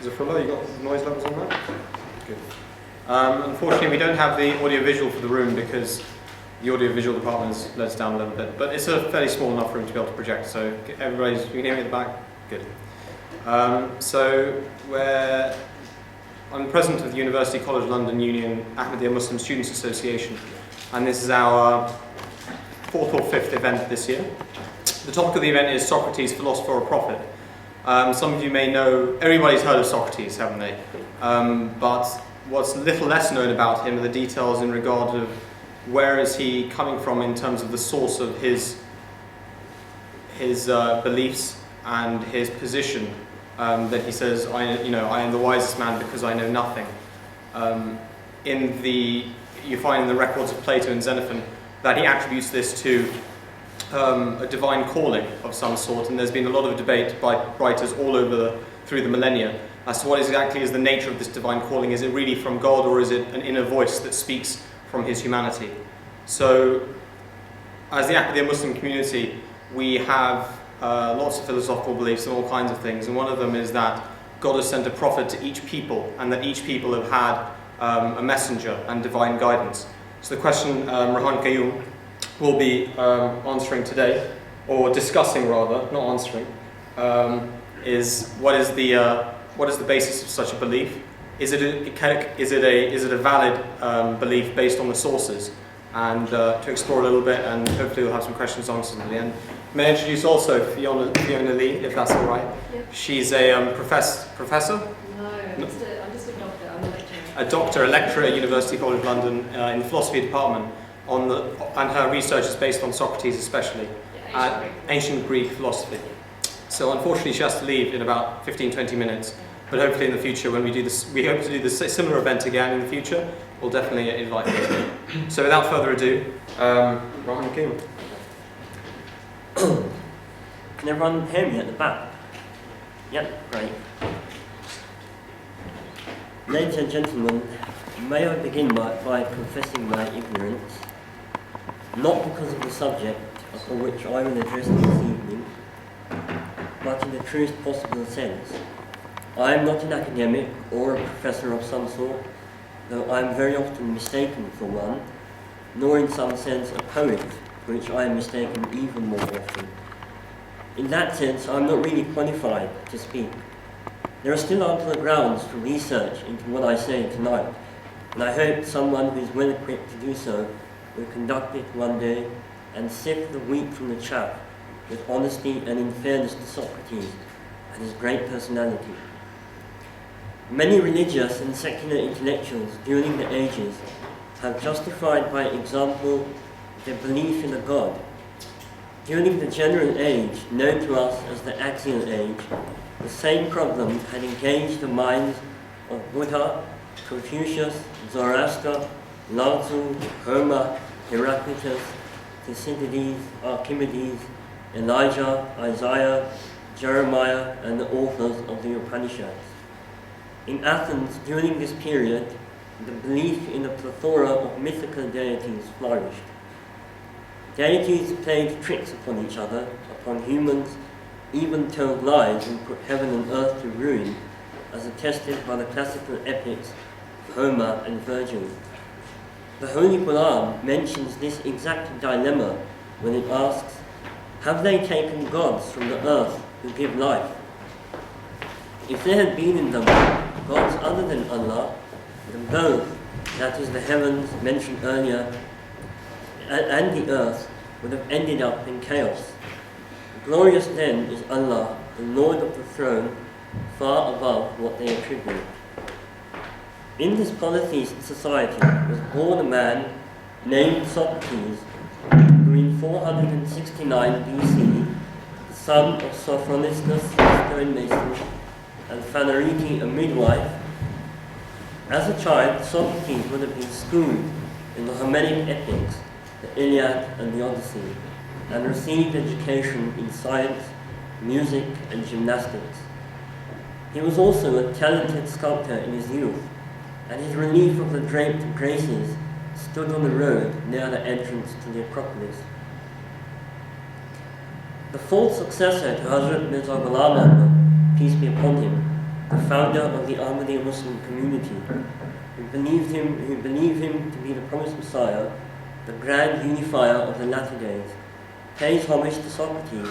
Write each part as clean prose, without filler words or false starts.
Is it fuller? You got noise levels on that? Good. Unfortunately, we don't have the audio-visual for the room because the audio-visual department has let us down a little bit. But it's a fairly small enough room to be able to project. So you can hear me at the back? Good. I'm president of the University College London Union Ahmadiyya Muslim Students Association, and this is our 4th or 5th event this year. The topic of the event is Socrates, philosopher or prophet. Some of you may know, everybody's heard of Socrates, haven't they? But what's a little less known about him are the details in regard of where is he coming from in terms of the source of his beliefs and his position. That he says, I am the wisest man because I know nothing. You find in the records of Plato and Xenophon that he attributes this to a divine calling of some sort, and there's been a lot of debate by writers all over through the millennia as to what exactly is the nature of this divine calling. Is it really from God, or is it an inner voice that speaks from his humanity? So, as the Ahmadiyya Muslim community, we have lots of philosophical beliefs and all kinds of things, and one of them is that God has sent a prophet to each people, and that each people have had a messenger and divine guidance. So the question Rehan Qayoom will be answering today, or discussing rather, not answering, is what is the basis of such a belief? Is it a valid belief based on the sources? And to explore a little bit, and hopefully we'll have some questions answered at the end. May I introduce also Fiona Lee, if that's all right. Yep. She's a professor? No, I'm just a doctor. I'm a lecturer. A lecturer at University College London in the philosophy department, and her research is based on Socrates especially, ancient Greek philosophy. So unfortunately she has to leave in about 15-20 minutes, but hopefully in the future when we do this, we hope to do this similar event again in the future, we'll definitely invite her. So without further ado, Rehan Qayoom. Can everyone hear me at the back? Yep, great. Ladies and gentlemen, may I begin by confessing my ignorance, not because of the subject upon which I will address this evening, but in the truest possible sense. I am not an academic or a professor of some sort, though I am very often mistaken for one, nor in some sense a poet, for which I am mistaken even more often. In that sense, I am not really qualified to speak. There are still ample grounds for research into what I say tonight, and I hope someone who is well equipped to do so will conduct it one day and sift the wheat from the chaff with honesty and in fairness to Socrates and his great personality. Many religious and secular intellectuals during the ages have justified by example their belief in a God. During the general age, known to us as the Axial Age, the same problem had engaged the minds of Buddha, Confucius, Zoroaster, Lao Tzu, Homer, Heraclitus, Thucydides, Archimedes, Elijah, Isaiah, Jeremiah, and the authors of the Upanishads. In Athens, during this period, the belief in a plethora of mythical deities flourished. Deities played tricks upon each other, upon humans, even told lies and put heaven and earth to ruin, as attested by the classical epics of Homer and Virgil. The Holy Quran mentions this exact dilemma when it asks, have they taken gods from the earth who give life? If there had been in them gods other than Allah, then both, that is the heavens mentioned earlier, and the earth would have ended up in chaos. Glorious then is Allah, the Lord of the throne, far above what they attribute. In this polytheist society was born a man named Socrates, who in 469 BC, the son of Sophroniscus, a stonemason, and Phanerete, a midwife. As a child, Socrates would have been schooled in the Homeric epics, the Iliad and the Odyssey, and received education in science, music, and gymnastics. He was also a talented sculptor in his youth, and his relief of the draped Graces stood on the road near the entrance to the Acropolis. The fourth successor to Hazrat Mirza Ghulam Ahmad, peace be upon him, the founder of the Ahmadi Muslim community, who believe him to be the promised Messiah, the grand unifier of the latter days, pays homage to Socrates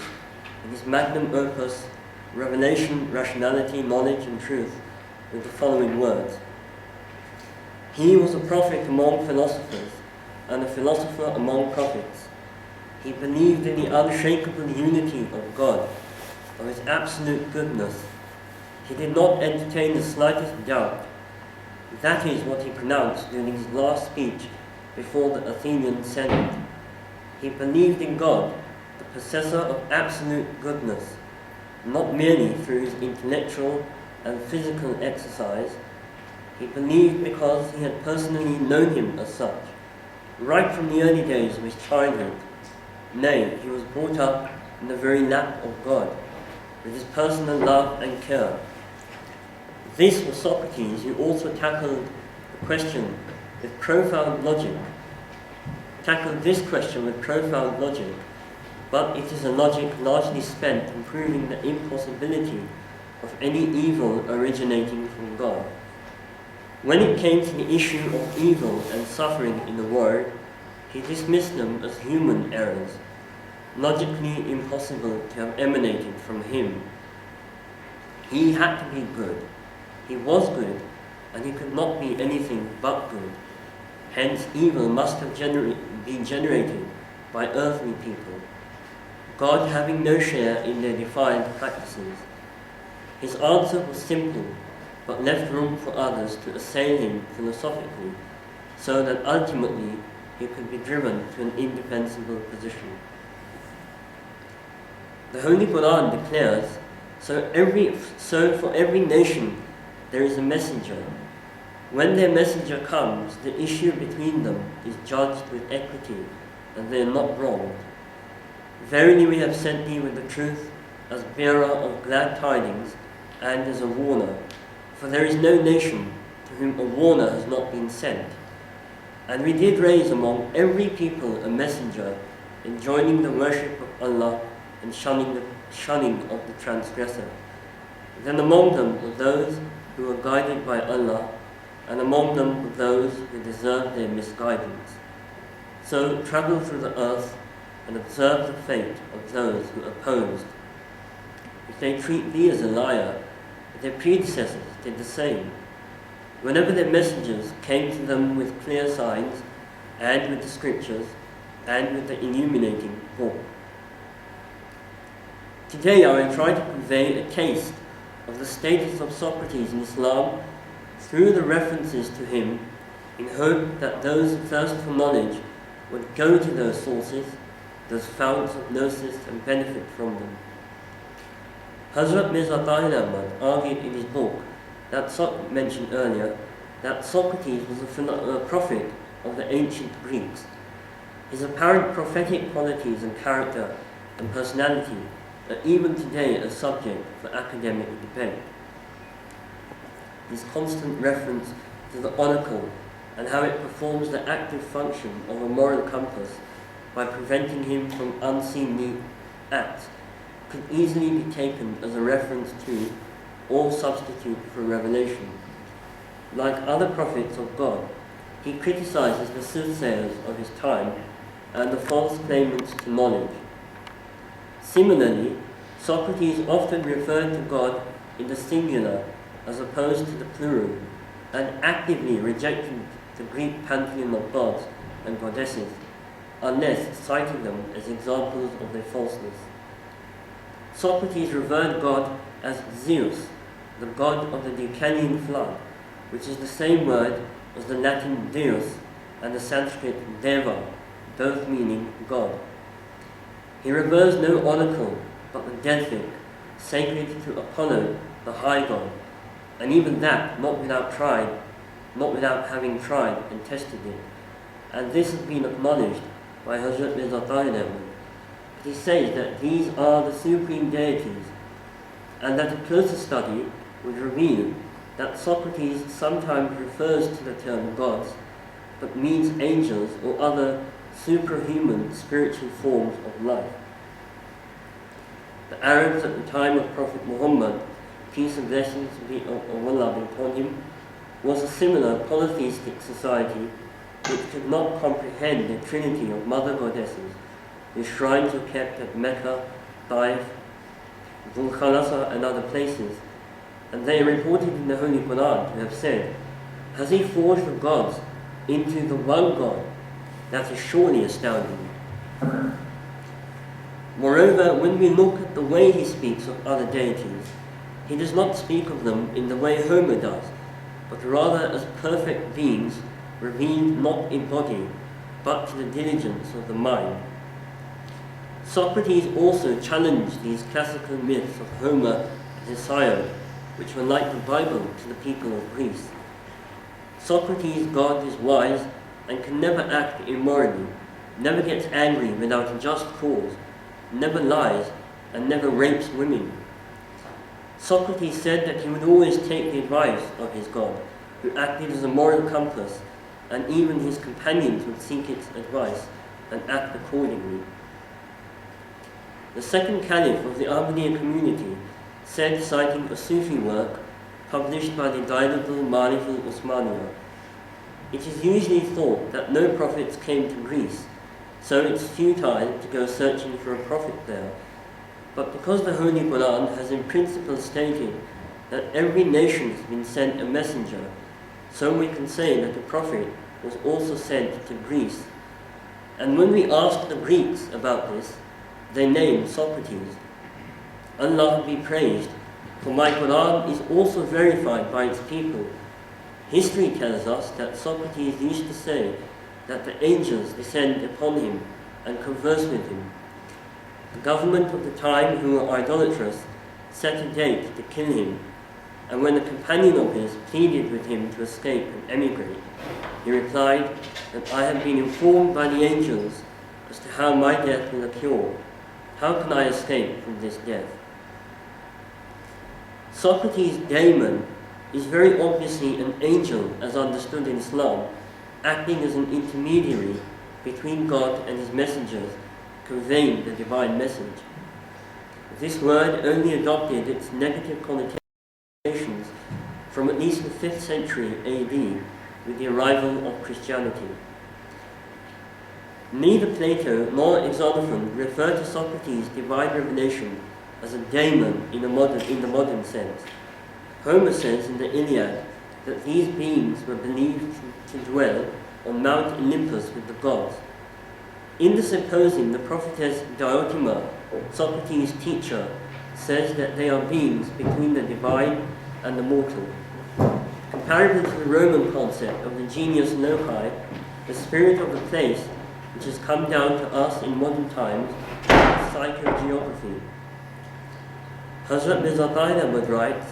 in his magnum opus, Revelation, Rationality, Knowledge and Truth, with the following words: "He was a prophet among philosophers, and a philosopher among prophets. He believed in the unshakable unity of God, of his absolute goodness. He did not entertain the slightest doubt. That is what he pronounced during his last speech before the Athenian Senate. He believed in God, the possessor of absolute goodness, not merely through his intellectual and physical exercise. He believed because he had personally known him as such, right from the early days of his childhood. Nay, he was brought up in the very lap of God, with his personal love and care." This was Socrates, who also tackled the question with profound logic. But it is a logic largely spent in proving the impossibility of any evil originating from God. When it came to the issue of evil and suffering in the world, he dismissed them as human errors, logically impossible to have emanated from him. He had to be good. He was good, and he could not be anything but good. Hence, evil must have been generated by earthly people, God having no share in their defiled practices. His answer was simple, but left room for others to assail him philosophically, so that ultimately he could be driven to an indefensible position. The Holy Quran declares, so for every nation there is a messenger. When their messenger comes, the issue between them is judged with equity, and they are not wronged. Verily we have sent thee with the truth as bearer of glad tidings and as a warner, for there is no nation to whom a warner has not been sent. And we did raise among every people a messenger, enjoining the worship of Allah and shunning of the transgressor. Then among them were those who were guided by Allah, and among them were those who deserved their misguidance. So travel through the earth and observe the fate of those who opposed. If they treat thee as a liar, their predecessors did the same. Whenever their messengers came to them with clear signs, and with the scriptures, and with the illuminating book. Today I will try to convey a taste of the status of Socrates in Islam through the references to him, in hope that those who thirst for knowledge would go to those sources, those founts of gnosis, and benefit from them. Hazrat Mirza Tahir Ahmad argued in his book, mentioned earlier, that Socrates was a prophet of the ancient Greeks. His apparent prophetic qualities and character and personality are even today a subject for academic debate. His constant reference to the oracle and how it performs the active function of a moral compass by preventing him from unseemly acts could easily be taken as a reference to or substitute for revelation. Like other prophets of God, he criticizes the soothsayers of his time and the false claimants to knowledge. Similarly, Socrates often referred to God in the singular as opposed to the plural, and actively rejected the Greek pantheon of gods and goddesses, unless citing them as examples of their falseness. Socrates revered God as Zeus, the god of the Deucalion flood, which is the same word as the Latin deus and the Sanskrit deva, both meaning God. He reveres no oracle but the Delphic, sacred to Apollo, the high god, and even that not without having tried and tested it. And this has been acknowledged by Hazrat Mirza Tahir Ahmad. He says that these are the supreme deities, and that a closer study would reveal that Socrates sometimes refers to the term gods, but means angels or other superhuman spiritual forms of life. The Arabs at the time of Prophet Muhammad peace and blessings of Allah be upon him, was a similar polytheistic society which could not comprehend the trinity of mother goddesses, whose shrines were kept at Mecca, Taif, Dhul Khalasa and other places, and they are reported in the Holy Quran to have said, "Has he forged the gods into the one God? That is surely astounding." Moreover, when we look at the way he speaks of other deities, he does not speak of them in the way Homer does, but rather as perfect beings revealed not in body, but to the diligence of the mind. Socrates also challenged these classical myths of Homer and Hesiod, which were like the Bible to the people of Greece. Socrates' God is wise and can never act immorally, never gets angry without a just cause, never lies, and never rapes women. Socrates said that he would always take the advice of his God, who acted as a moral compass, and even his companions would seek its advice and act accordingly. The second caliph of the Ahmadiyya community said, citing a Sufi work published by the Dailatul Ma'arif al-Usmaniyya, "It is usually thought that no prophets came to Greece, so it's futile to go searching for a prophet there. But because the Holy Quran has in principle stated that every nation has been sent a messenger, so we can say that a prophet was also sent to Greece. And when we asked the Greeks about this, they named Socrates. Allah be praised, for my Quran is also verified by its people. History tells us that Socrates used to say that the angels descend upon him and converse with him. The government of the time, who were idolatrous, set a date to kill him, and when a companion of his pleaded with him to escape and emigrate, he replied that I have been informed by the angels as to how my death will occur. How can I escape from this death?" Socrates' daemon is very obviously an angel as understood in Islam, acting as an intermediary between God and his messengers, conveying the divine message. This word only adopted its negative connotations from at least the 5th century AD with the arrival of Christianity. Neither Plato nor Xenophon refer to Socrates' divine revelation as a daemon in the modern sense. Homer says in the Iliad that these beings were believed to dwell on Mount Olympus with the gods. In the Symposium, the prophetess Diotima, Socrates' teacher, says that they are beings between the divine and the mortal. Comparable to the Roman concept of the genius loci, the spirit of the place, which has come down to us in modern times, is psychogeography. Hazrat Mirza Tahir Ahmad writes,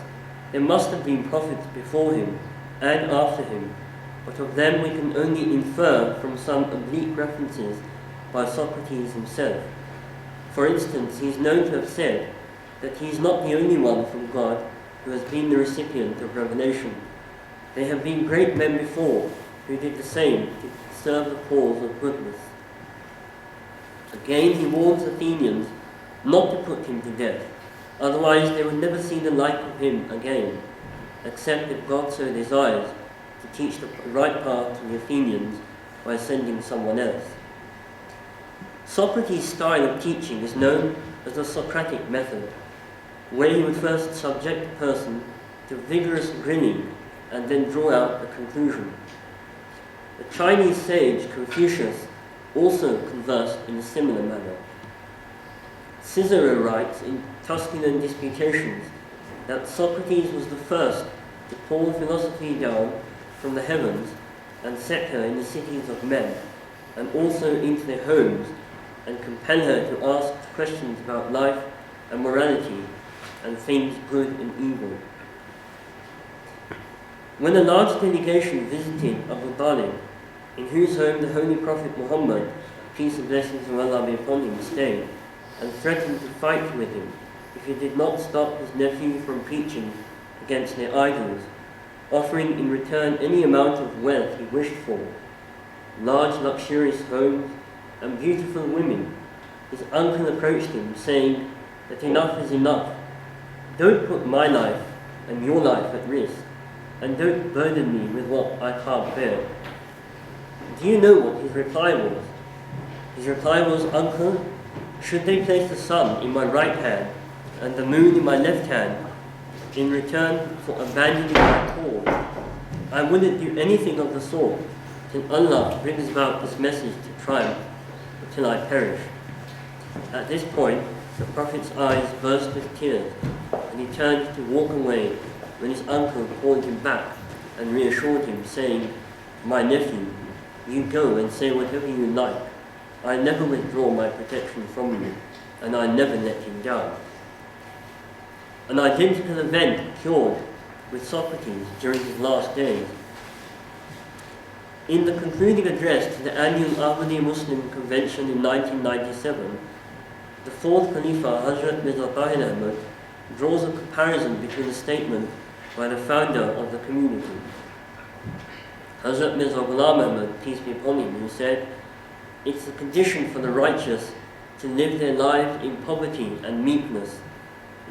"There must have been prophets before him and after him, but of them we can only infer from some oblique references by Socrates himself. For instance, he is known to have said that he is not the only one from God who has been the recipient of revelation. There have been great men before who did the same to serve the cause of goodness." Again, he warns Athenians not to put him to death, otherwise they would never see the like of him again, except if God so desires to teach the right path to the Athenians by sending someone else. Socrates' style of teaching is known as the Socratic Method, where he would first subject a person to vigorous grilling and then draw out a conclusion. The Chinese sage Confucius also conversed in a similar manner. Cicero writes in Tusculan Disputations that Socrates was the first to pull philosophy down from the heavens and set her in the cities of men, and also into their homes, and compel her to ask questions about life and morality and things good and evil. When a large delegation visited Abu Talib, in whose home the Holy Prophet Muhammad, peace and blessings of Allah be upon him, stayed, and threatened to fight with him if he did not stop his nephew from preaching against their idols, offering in return any amount of wealth he wished for, large luxurious homes and beautiful women, his uncle approached him, saying that enough is enough. Don't put my life and your life at risk, and don't burden me with what I can't bear." Do you know what his reply was? His reply was, "Uncle, should they place the sun in my right hand and the moon in my left hand in return for abandoning my cause, I wouldn't do anything of the sort till Allah brings about this message to triumph, or till I perish." At this point, the Prophet's eyes burst with tears, and he turned to walk away when his uncle called him back and reassured him, saying, "My nephew, you go and say whatever you like. I never withdraw my protection from you, and I never let you down." An identical event occurred with Socrates during his last days. In the concluding address to the annual Ahmadi Muslim Convention in 1997, the fourth Khalifa, Hazrat Mirza Tahir Ahmad, draws a comparison between a statement by the founder of the community, Hazrat Mirza Ghulam Ahmad, peace be upon him, who said, "It's the condition for the righteous to live their lives in poverty and meekness.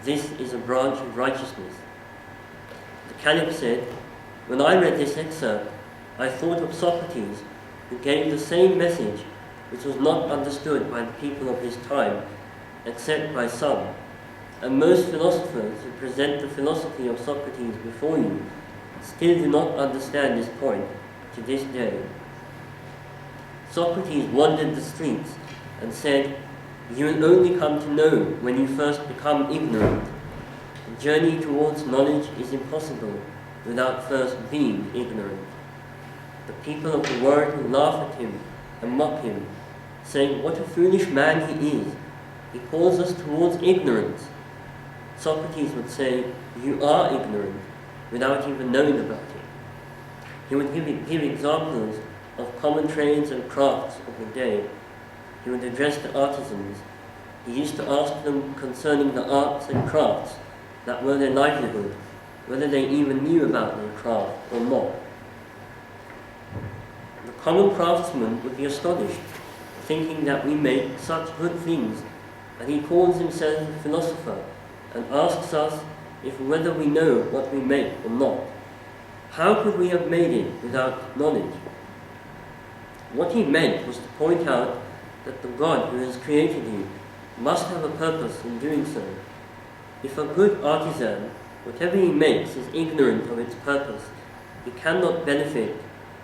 This is a branch of righteousness." The Caliph said, "When I read this excerpt, I thought of Socrates, who gave the same message which was not understood by the people of his time, except by some. And most philosophers who present the philosophy of Socrates before you still do not understand this point to this day." Socrates wandered the streets and said, "You will only come to know when you first become ignorant. The journey towards knowledge is impossible without first being ignorant." The people of the world will laugh at him and mock him, saying, "What a foolish man he is. He calls us towards ignorance." Socrates would say, "You are ignorant," without even knowing about it. He would give examples of common trades and crafts of the day. He would address the artisans. He used to ask them concerning the arts and crafts that were their livelihood, whether they even knew about their craft or not. The common craftsman would be astonished, thinking that we make such good things, and he calls himself a philosopher and asks us if whether we know what we make or not. How could we have made it without knowledge? What he meant was to point out that the God who has created you must have a purpose in doing so. If a good artisan, whatever he makes, is ignorant of its purpose, he cannot benefit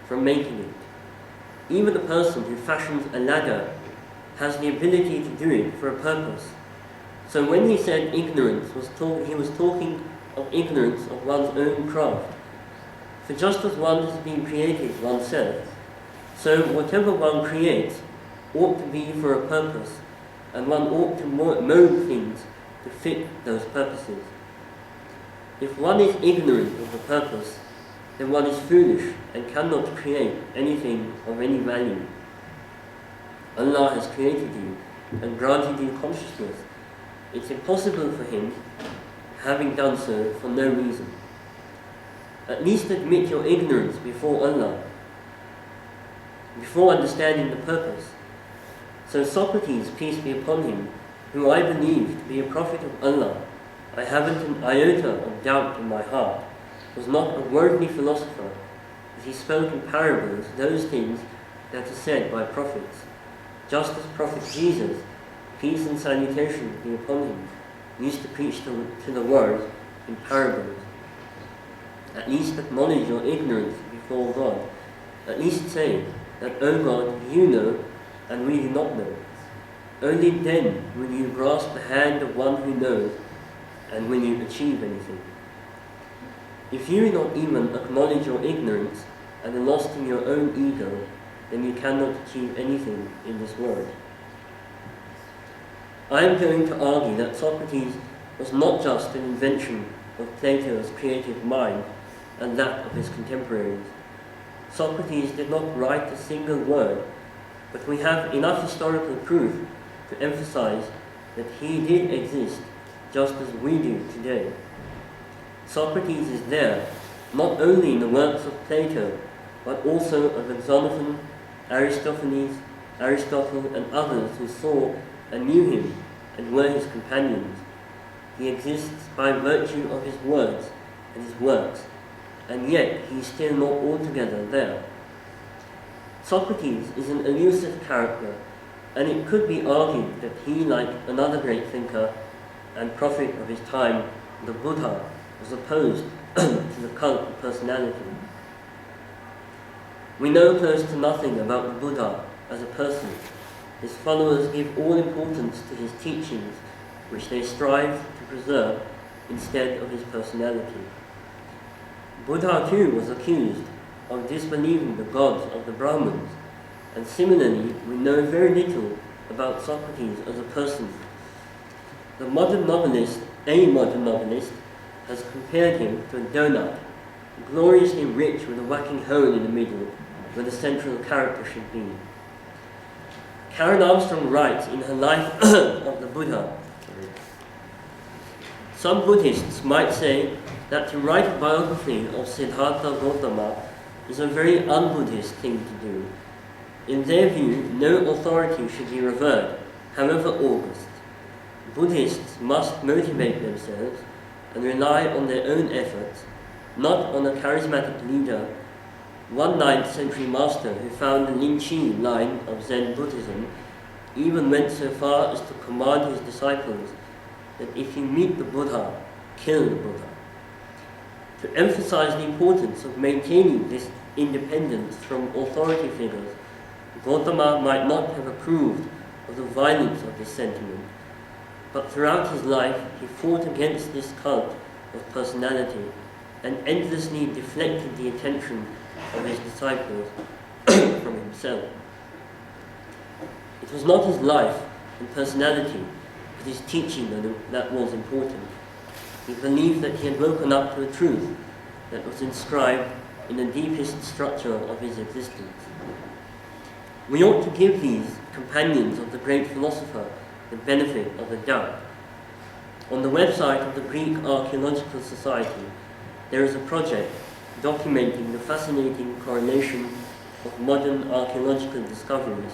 from making it. Even a person who fashions a ladder has the ability to do it for a purpose. So when he said ignorance, he was talking of ignorance of one's own craft. For just as one has been created oneself, so whatever one creates ought to be for a purpose, and one ought to mold things to fit those purposes. If one is ignorant of the purpose, then one is foolish and cannot create anything of any value. Allah has created you and granted you consciousness. It's impossible for him, having done so for no reason. At least admit your ignorance before Allah, before understanding the purpose. So Socrates, peace be upon him, who I believe to be a prophet of Allah, I haven't an iota of doubt in my heart, was not a worldly philosopher, as he spoke in parables those things that are said by prophets, just as Prophet Jesus, peace and salutation be upon him, used to preach to the world in parables. At least acknowledge your ignorance before God. At least say that, "O God, you know, and we do not know." Only then will you grasp the hand of one who knows, and will you achieve anything. If you do not even acknowledge your ignorance and are lost in your own ego, then you cannot achieve anything in this world. I am going to argue that Socrates was not just an invention of Plato's creative mind and that of his contemporaries. Socrates did not write a single word, but we have enough historical proof to emphasize that he did exist just as we do today. Socrates is there not only in the works of Plato, but also of Xenophon, Aristophanes, Aristotle, and others who saw and knew him and were his companions. He exists by virtue of his words and his works, and yet he is still not altogether there. Socrates is an elusive character, and it could be argued that he, like another great thinker and prophet of his time, the Buddha, was opposed to the cult of personality. We know close to nothing about the Buddha as a person. His followers give all importance to his teachings, which they strive to preserve instead of his personality. Buddha too was accused of disbelieving the gods of the Brahmins, and similarly we know very little about Socrates as a person. A modern novelist, has compared him to a donut, gloriously rich with a whacking hole in the middle where the central character should be. Karen Armstrong writes in her Life of the Buddha, some Buddhists might say that to write a biography of Siddhartha Gautama is a very un-Buddhist thing to do. In their view, no authority should be revered, however august. Buddhists must motivate themselves and rely on their own efforts, not on a charismatic leader. One 9th century master who found the Lin Chi line of Zen Buddhism even went so far as to command his disciples that if you meet the Buddha, kill the Buddha. To emphasize the importance of maintaining this independence from authority figures, Gautama might not have approved of the violence of this sentiment, but throughout his life he fought against this cult of personality and endlessly deflected the attention of his disciples from himself. It was not his life and personality, but his teaching that was important. He believed that he had woken up to a truth that was inscribed in the deepest structure of his existence. We ought to give these companions of the great philosopher the benefit of the doubt. On the website of the Greek Archaeological Society, there is a project documenting the fascinating correlation of modern archaeological discoveries,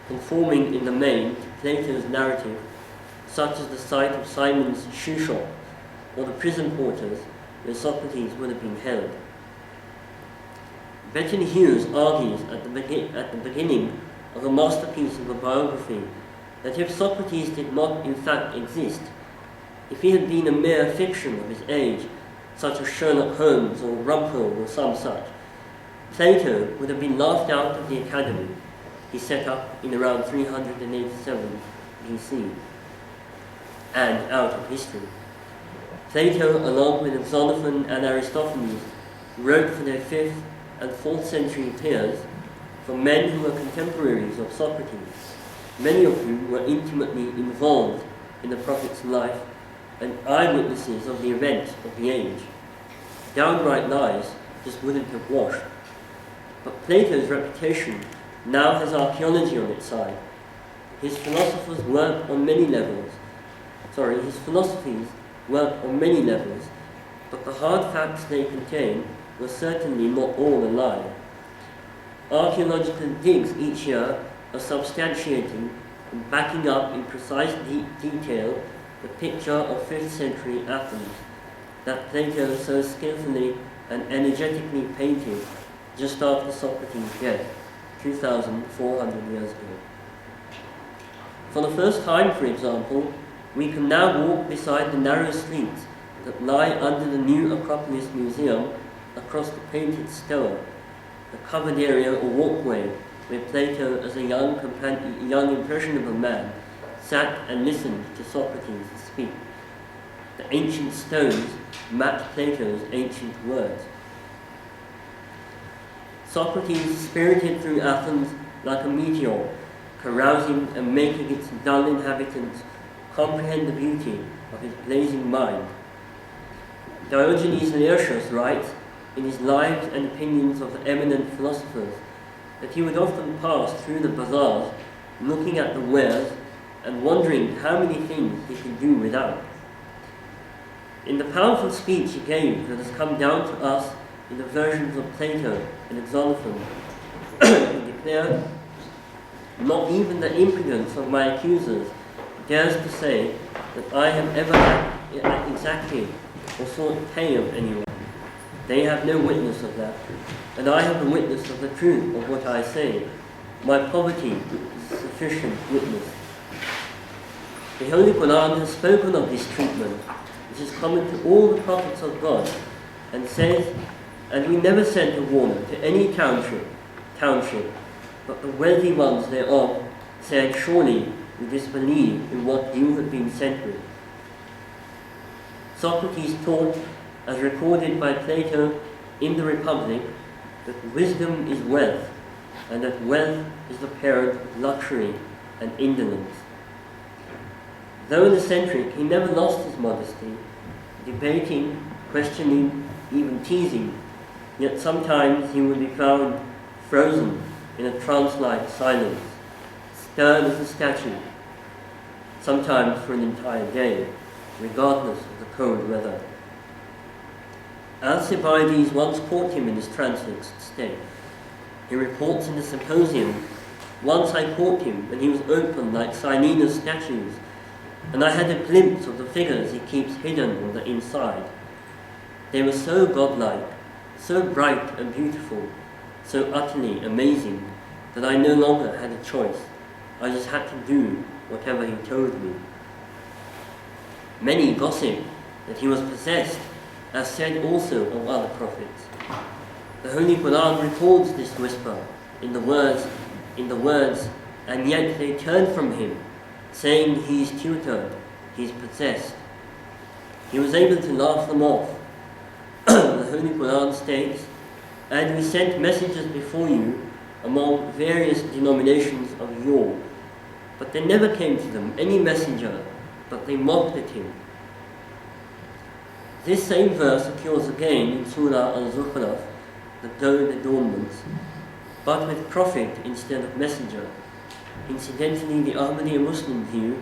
conforming in the main to Plato's narrative, such as the site of Simon's shoe shop or the prison quarters where Socrates would have been held. Bettany Hughes argues at the beginning of a masterpiece of a biography that if Socrates did not in fact exist, if he had been a mere fiction of his age, such as Sherlock Holmes or Rumpel or some such, Plato would have been laughed out of the academy he set up in around 387 BC, and out of history. Plato, along with Xenophon and Aristophanes, wrote for their 5th and 4th century peers from men who were contemporaries of Socrates, many of whom were intimately involved in the prophet's life and eyewitnesses of the events of the age. Downright lies just wouldn't have washed. But Plato's reputation now has archaeology on its side. His philosophies work on many levels, but the hard facts they contain were certainly not all a lie. Archaeological digs each year are substantiating and backing up in precise detail the picture of 5th century Athens that Plato so skillfully and energetically painted just after Socrates' death, 2,400 years ago. For the first time, for example, we can now walk beside the narrow streets that lie under the new Acropolis Museum across the painted stoa, the covered area or walkway where Plato, as a young impressionable man, sat and listened to Socrates speak. The ancient stones match Plato's ancient words. Socrates spirited through Athens like a meteor, carousing and making its dull inhabitants comprehend the beauty of his blazing mind. Diogenes Laertius writes in his Lives and Opinions of the Eminent Philosophers that he would often pass through the bazaars looking at the wares and wondering how many things he could do without. In the powerful speech he gave that has come down to us in the versions of Plato and Xenophon, he declared, "Not even the impudence of my accusers dares to say that I have ever exacted or sought pay of anyone. They have no witness of that, and I have the witness of the truth of what I say. My poverty is sufficient witness. The Holy Quran has spoken of this treatment, which is common to all the prophets of God, and says, "And we never sent a warner to any township, but the wealthy ones thereof said, Surely we disbelieve in what you have been sent with." Socrates taught, as recorded by Plato in the Republic, that wisdom is wealth, and that wealth is the parent of luxury and indolence. Though an eccentric, he never lost his modesty, debating, questioning, even teasing, yet sometimes he would be found frozen in a trance-like silence, stern as a statue, sometimes for an entire day, regardless of the cold weather. Alcibiades once caught him in his transfixed state. He reports in the Symposium, "Once I caught him when he was open like Silenus statues, and I had a glimpse of the figures he keeps hidden on the inside. They were so godlike, so bright and beautiful, so utterly amazing, that I no longer had a choice. I just had to do whatever he told me." Many gossip that he was possessed, as said also of other prophets. The Holy Quran records this whisper in the words, "And yet they turned from him, saying he is tutored, he is possessed." He was able to laugh them off. The Holy Quran states, "And we sent messengers before you among various denominations of yore, but there never came to them any messenger, but they mocked at him." This same verse occurs again in Surah Al-Zukhruf, the gold adornments, but with prophet instead of messenger. Incidentally, the Ahmadiyya Muslim view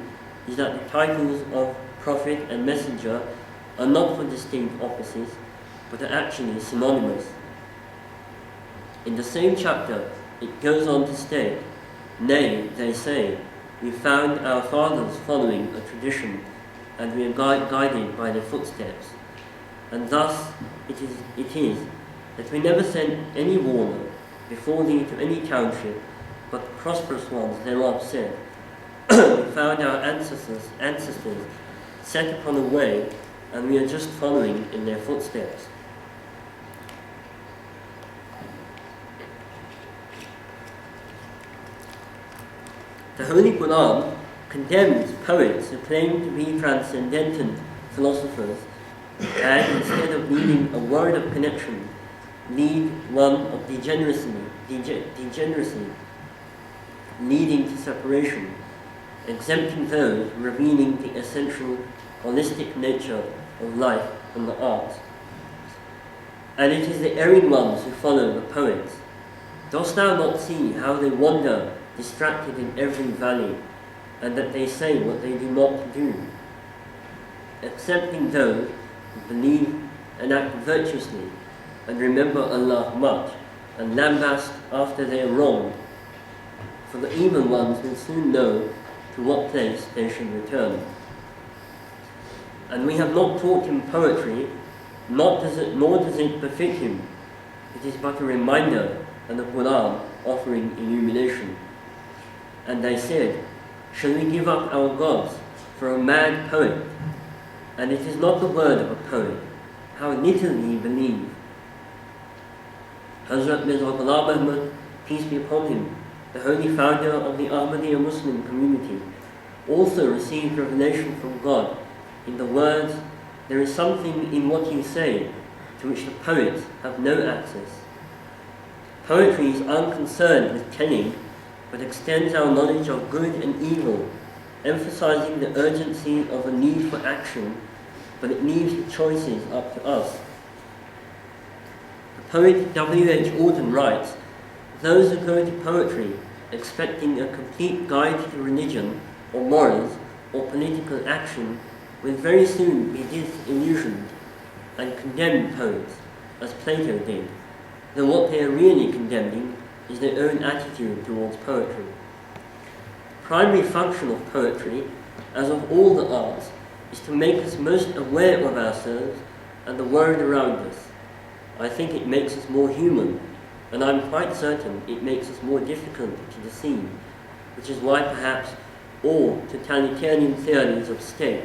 is that the titles of prophet and messenger are not for distinct offices, but are actually synonymous. In the same chapter, it goes on to state, "Nay, they say, we found our fathers following a tradition, and we are guided by their footsteps. And thus it is that we never sent any warner before thee to any township, but the prosperous ones thereof said, We found our ancestors set upon a way, and we are just following in their footsteps." The Holy Quran condemns poets who claim to be transcendental philosophers, and instead of leading a word of connection, lead one of degeneracy, leading to separation, exempting those revealing the essential holistic nature of life from the arts. And it is the erring ones who follow the poets. Dost thou not see how they wander distracted in every valley, and that they say what they do not do? Excepting those who believe and act virtuously, and remember Allah much, and lambast after they are wronged. For the evil ones will soon know to what place they should return. And we have not taught him poetry, nor does it befit him. It is but a reminder and the Quran offering illumination. And they said, "Shall we give up our gods for a mad poet? And it is not the word of a poet. How little ye believe." Hazrat Mirza Ghulam Ahmad, peace be upon him, the holy founder of the Ahmadiyya Muslim community, also received revelation from God in the words, "There is something in what you say to which the poets have no access." Poetry is unconcerned with telling, but extends our knowledge of good and evil, emphasizing the urgency of a need for action, but it leaves the choices up to us. The poet W.H. Auden writes, "Those who go to poetry expecting a complete guide to religion or morals or political action will very soon be disillusioned and condemn poets, as Plato did, though what they are really condemning is their own attitude towards poetry. The primary function of poetry, as of all the arts, is to make us most aware of ourselves and the world around us. I think it makes us more human, and I'm quite certain it makes us more difficult to deceive, which is why perhaps all totalitarian theories of state,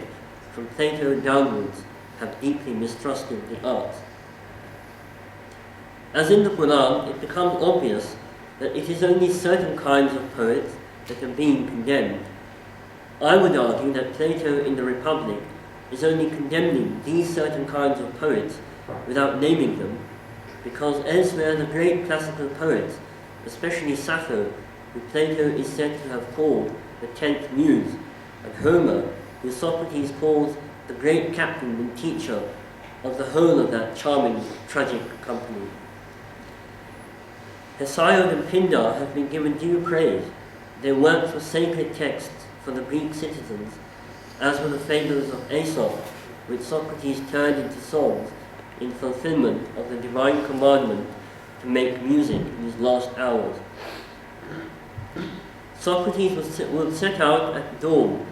from Plato downwards, have deeply mistrusted the arts. As in the Quran, it becomes obvious that it is only certain kinds of poets that are being condemned. I would argue that Plato in the Republic is only condemning these certain kinds of poets without naming them, because elsewhere the great classical poets, especially Sappho, who Plato is said to have called the 10th muse, and Homer, who Socrates calls the great captain and teacher of the whole of that charming, tragic company. Hesiod and Pindar have been given due praise. Their works were sacred texts for the Greek citizens, as were the fables of Aesop, which Socrates turned into songs in fulfillment of the divine commandment to make music in his last hours. Socrates would set out at dawn,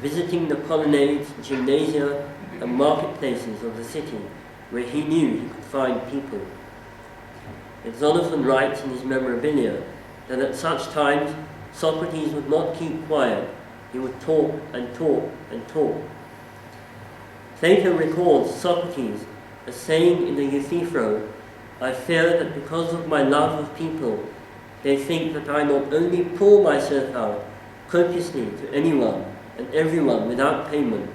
visiting the colonnades, gymnasia, and marketplaces of the city, where he knew he could find people. Xenophon writes in his memorabilia that at such times Socrates would not keep quiet, he would talk and talk and talk. Plato records Socrates as saying in the Euthyphro, "I fear that because of my love of people, they think that I not only pour myself out copiously to anyone and everyone without payment,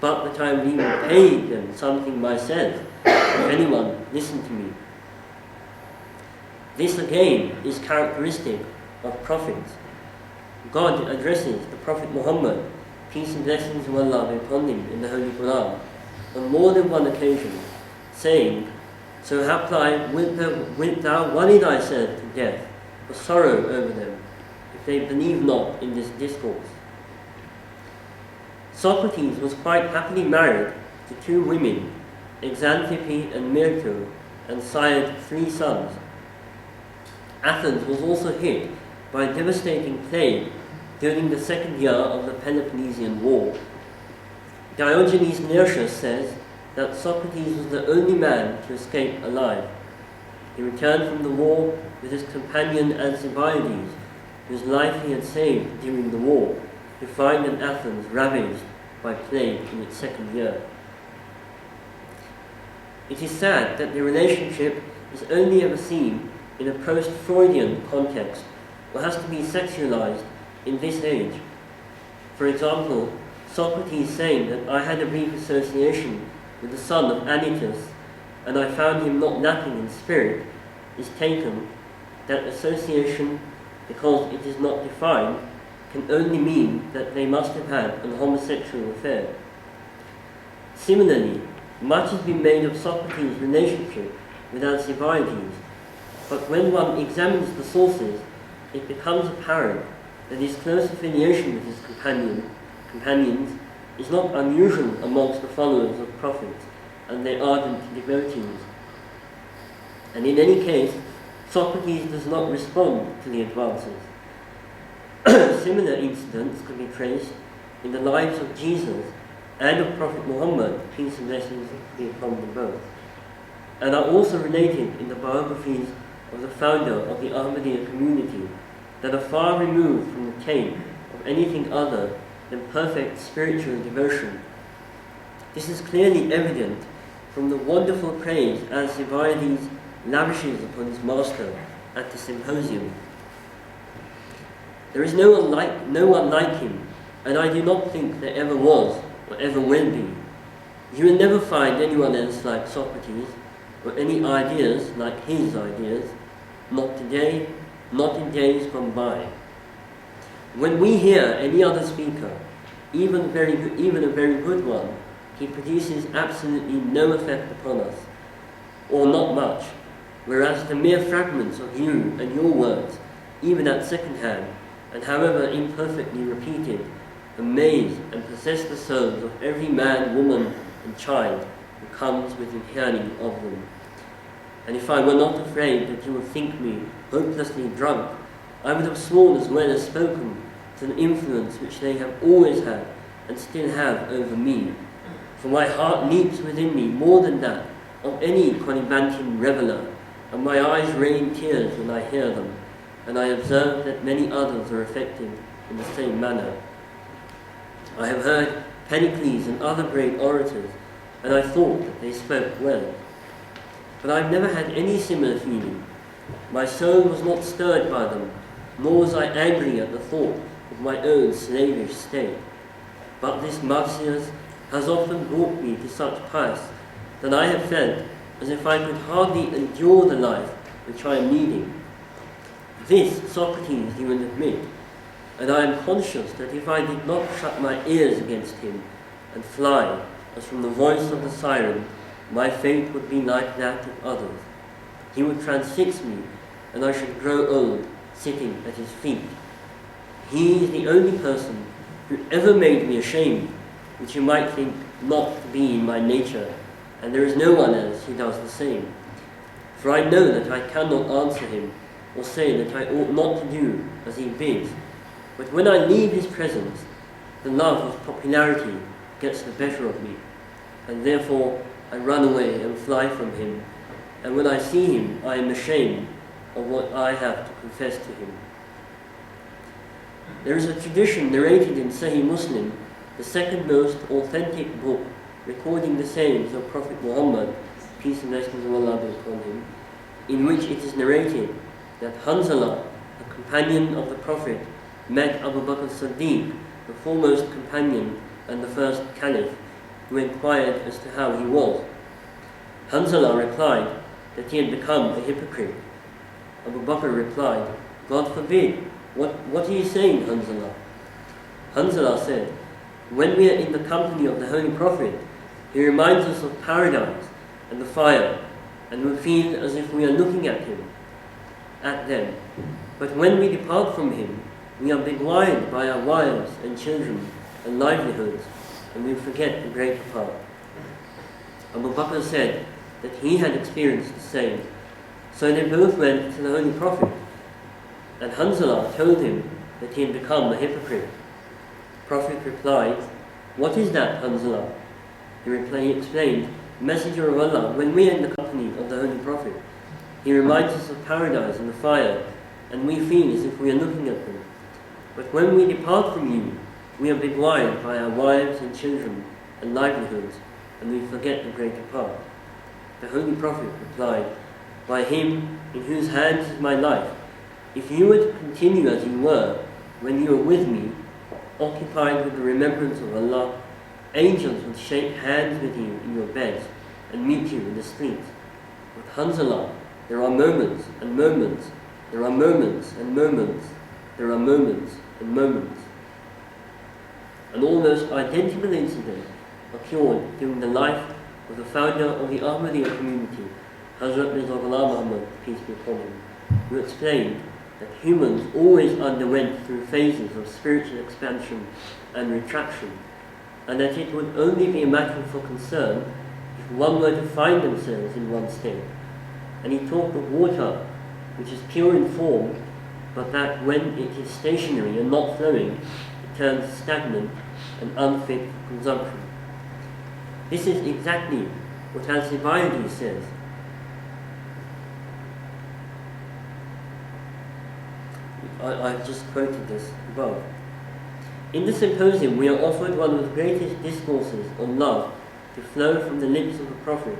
but that I will even pay them something myself if anyone listen to me." This again is characteristic of prophets. God addresses the Prophet Muhammad, peace and blessings of Allah be upon him, in the Holy Quran on more than one occasion, saying, "So haply wilt thou worry thyself to death for sorrow over them, if they believe not in this discourse." Socrates was quite happily married to 2 women, Xanthippe and Myrto, and sired 3 sons. Athens was also hit by a devastating plague during the 2nd year of the Peloponnesian War. Diogenes Laertius says that Socrates was the only man to escape alive. He returned from the war with his companion Alcibiades, whose life he had saved during the war, to find an Athens ravaged by plague in its 2nd year. It is sad that the relationship is only ever seen in a post-Freudian context, or has to be sexualized in this age. For example, Socrates saying that I had a brief association with the son of Anytus, and I found him not lacking in spirit, is taken that association, because it is not defined, can only mean that they must have had an homosexual affair. Similarly, much has been made of Socrates' relationship with Alcibiades, but when one examines the sources, it becomes apparent that his close affiliation with his companions is not unusual amongst the followers of prophets and their ardent devotees. And in any case, Socrates does not respond to the advances. Similar incidents can be traced in the lives of Jesus and of Prophet Muhammad, peace and blessings be upon them both, and are also related in the biographies of the founder of the Ahmadiyya community that are far removed from the taint of anything other than perfect spiritual devotion. This is clearly evident from the wonderful praise Alcibiades lavishes upon his master at the symposium. There is no one like him, and I do not think there ever was or ever will be. You will never find anyone else like Socrates, or any ideas like his ideas, not today, not in days gone by. When we hear any other speaker, even a very good one, he produces absolutely no effect upon us, or not much, whereas the mere fragments of you and your words, even at second hand, and however imperfectly repeated, amaze and possess the souls of every man, woman, and child who comes within hearing of them. And if I were not afraid that you would think me hopelessly drunk, I would have sworn as well as spoken to the influence which they have always had, and still have over me. For my heart leaps within me more than that, of any Colybantian reveller, and my eyes rain tears when I hear them, and I observe that many others are affected in the same manner. I have heard Pericles and other great orators, and I thought that they spoke well. But I have never had any similar feeling. My soul was not stirred by them, nor was I angry at the thought of my own slavish state. But this Marsyas has often brought me to such pass that I have felt as if I could hardly endure the life which I am leading. This, Socrates, you will admit, and I am conscious that if I did not shut my ears against him and fly, as from the voice of the siren, my fate would be like that of others. He would transfix me, and I should grow old, sitting at his feet. He is the only person who ever made me ashamed, which you might think not to be in my nature, and there is no one else who does the same. For I know that I cannot answer him, or say that I ought not to do as he bids. But when I leave his presence, the love of popularity gets the better of me, and therefore I run away and fly from him, and when I see him I am ashamed of what I have to confess to him. There is a tradition narrated in Sahih Muslim, the second most authentic book recording the sayings of Prophet Muhammad, peace and blessings of Allah be upon him, in which it is narrated that Hanzala, a companion of the Prophet, met Abu Bakr Siddiq, the foremost companion and the first caliph, who inquired as to how he was. Hanzala replied that he had become a hypocrite. Abu Bakr replied, God forbid, what are you saying, Hanzala? Hanzala said, when we are in the company of the Holy Prophet, he reminds us of paradise and the fire, and we feel as if we are looking at them. But when we depart from him, we are beguiled by our wives and children and livelihoods, and we forget the greater part. Abu Bakr said that he had experienced the same. So they both went to the Holy Prophet, and Hanzala told him that he had become a hypocrite. The Prophet replied, what is that, Hanzala? He explained, Messenger of Allah, when we are in the company of the Holy Prophet, he reminds us of paradise and the fire, and we feel as if we are looking at them. But when we depart from you, we are beguiled by our wives and children and livelihoods, and we forget the greater part. The Holy Prophet replied, by him in whose hands is my life, if you were to continue as you were when you were with me, occupied with the remembrance of Allah, angels would shake hands with you in your beds and meet you in the streets. With Hanzala, there are moments and moments, there are moments and moments, there are moments and moments. An almost identical incident occurred during the life of the founder of the Ahmadiyya community, Hazrat Mirza Ghulam Muhammad, peace be upon him, who explained that humans always underwent through phases of spiritual expansion and retraction, and that it would only be a matter for concern if one were to find themselves in one state. And he talked of water, which is pure in form, but that when it is stationary and not flowing, it turns stagnant and unfit for consumption. This is exactly what Alcibiades says. I've just quoted this above. In the symposium, we are offered one of the greatest discourses on love to flow from the lips of the Prophet.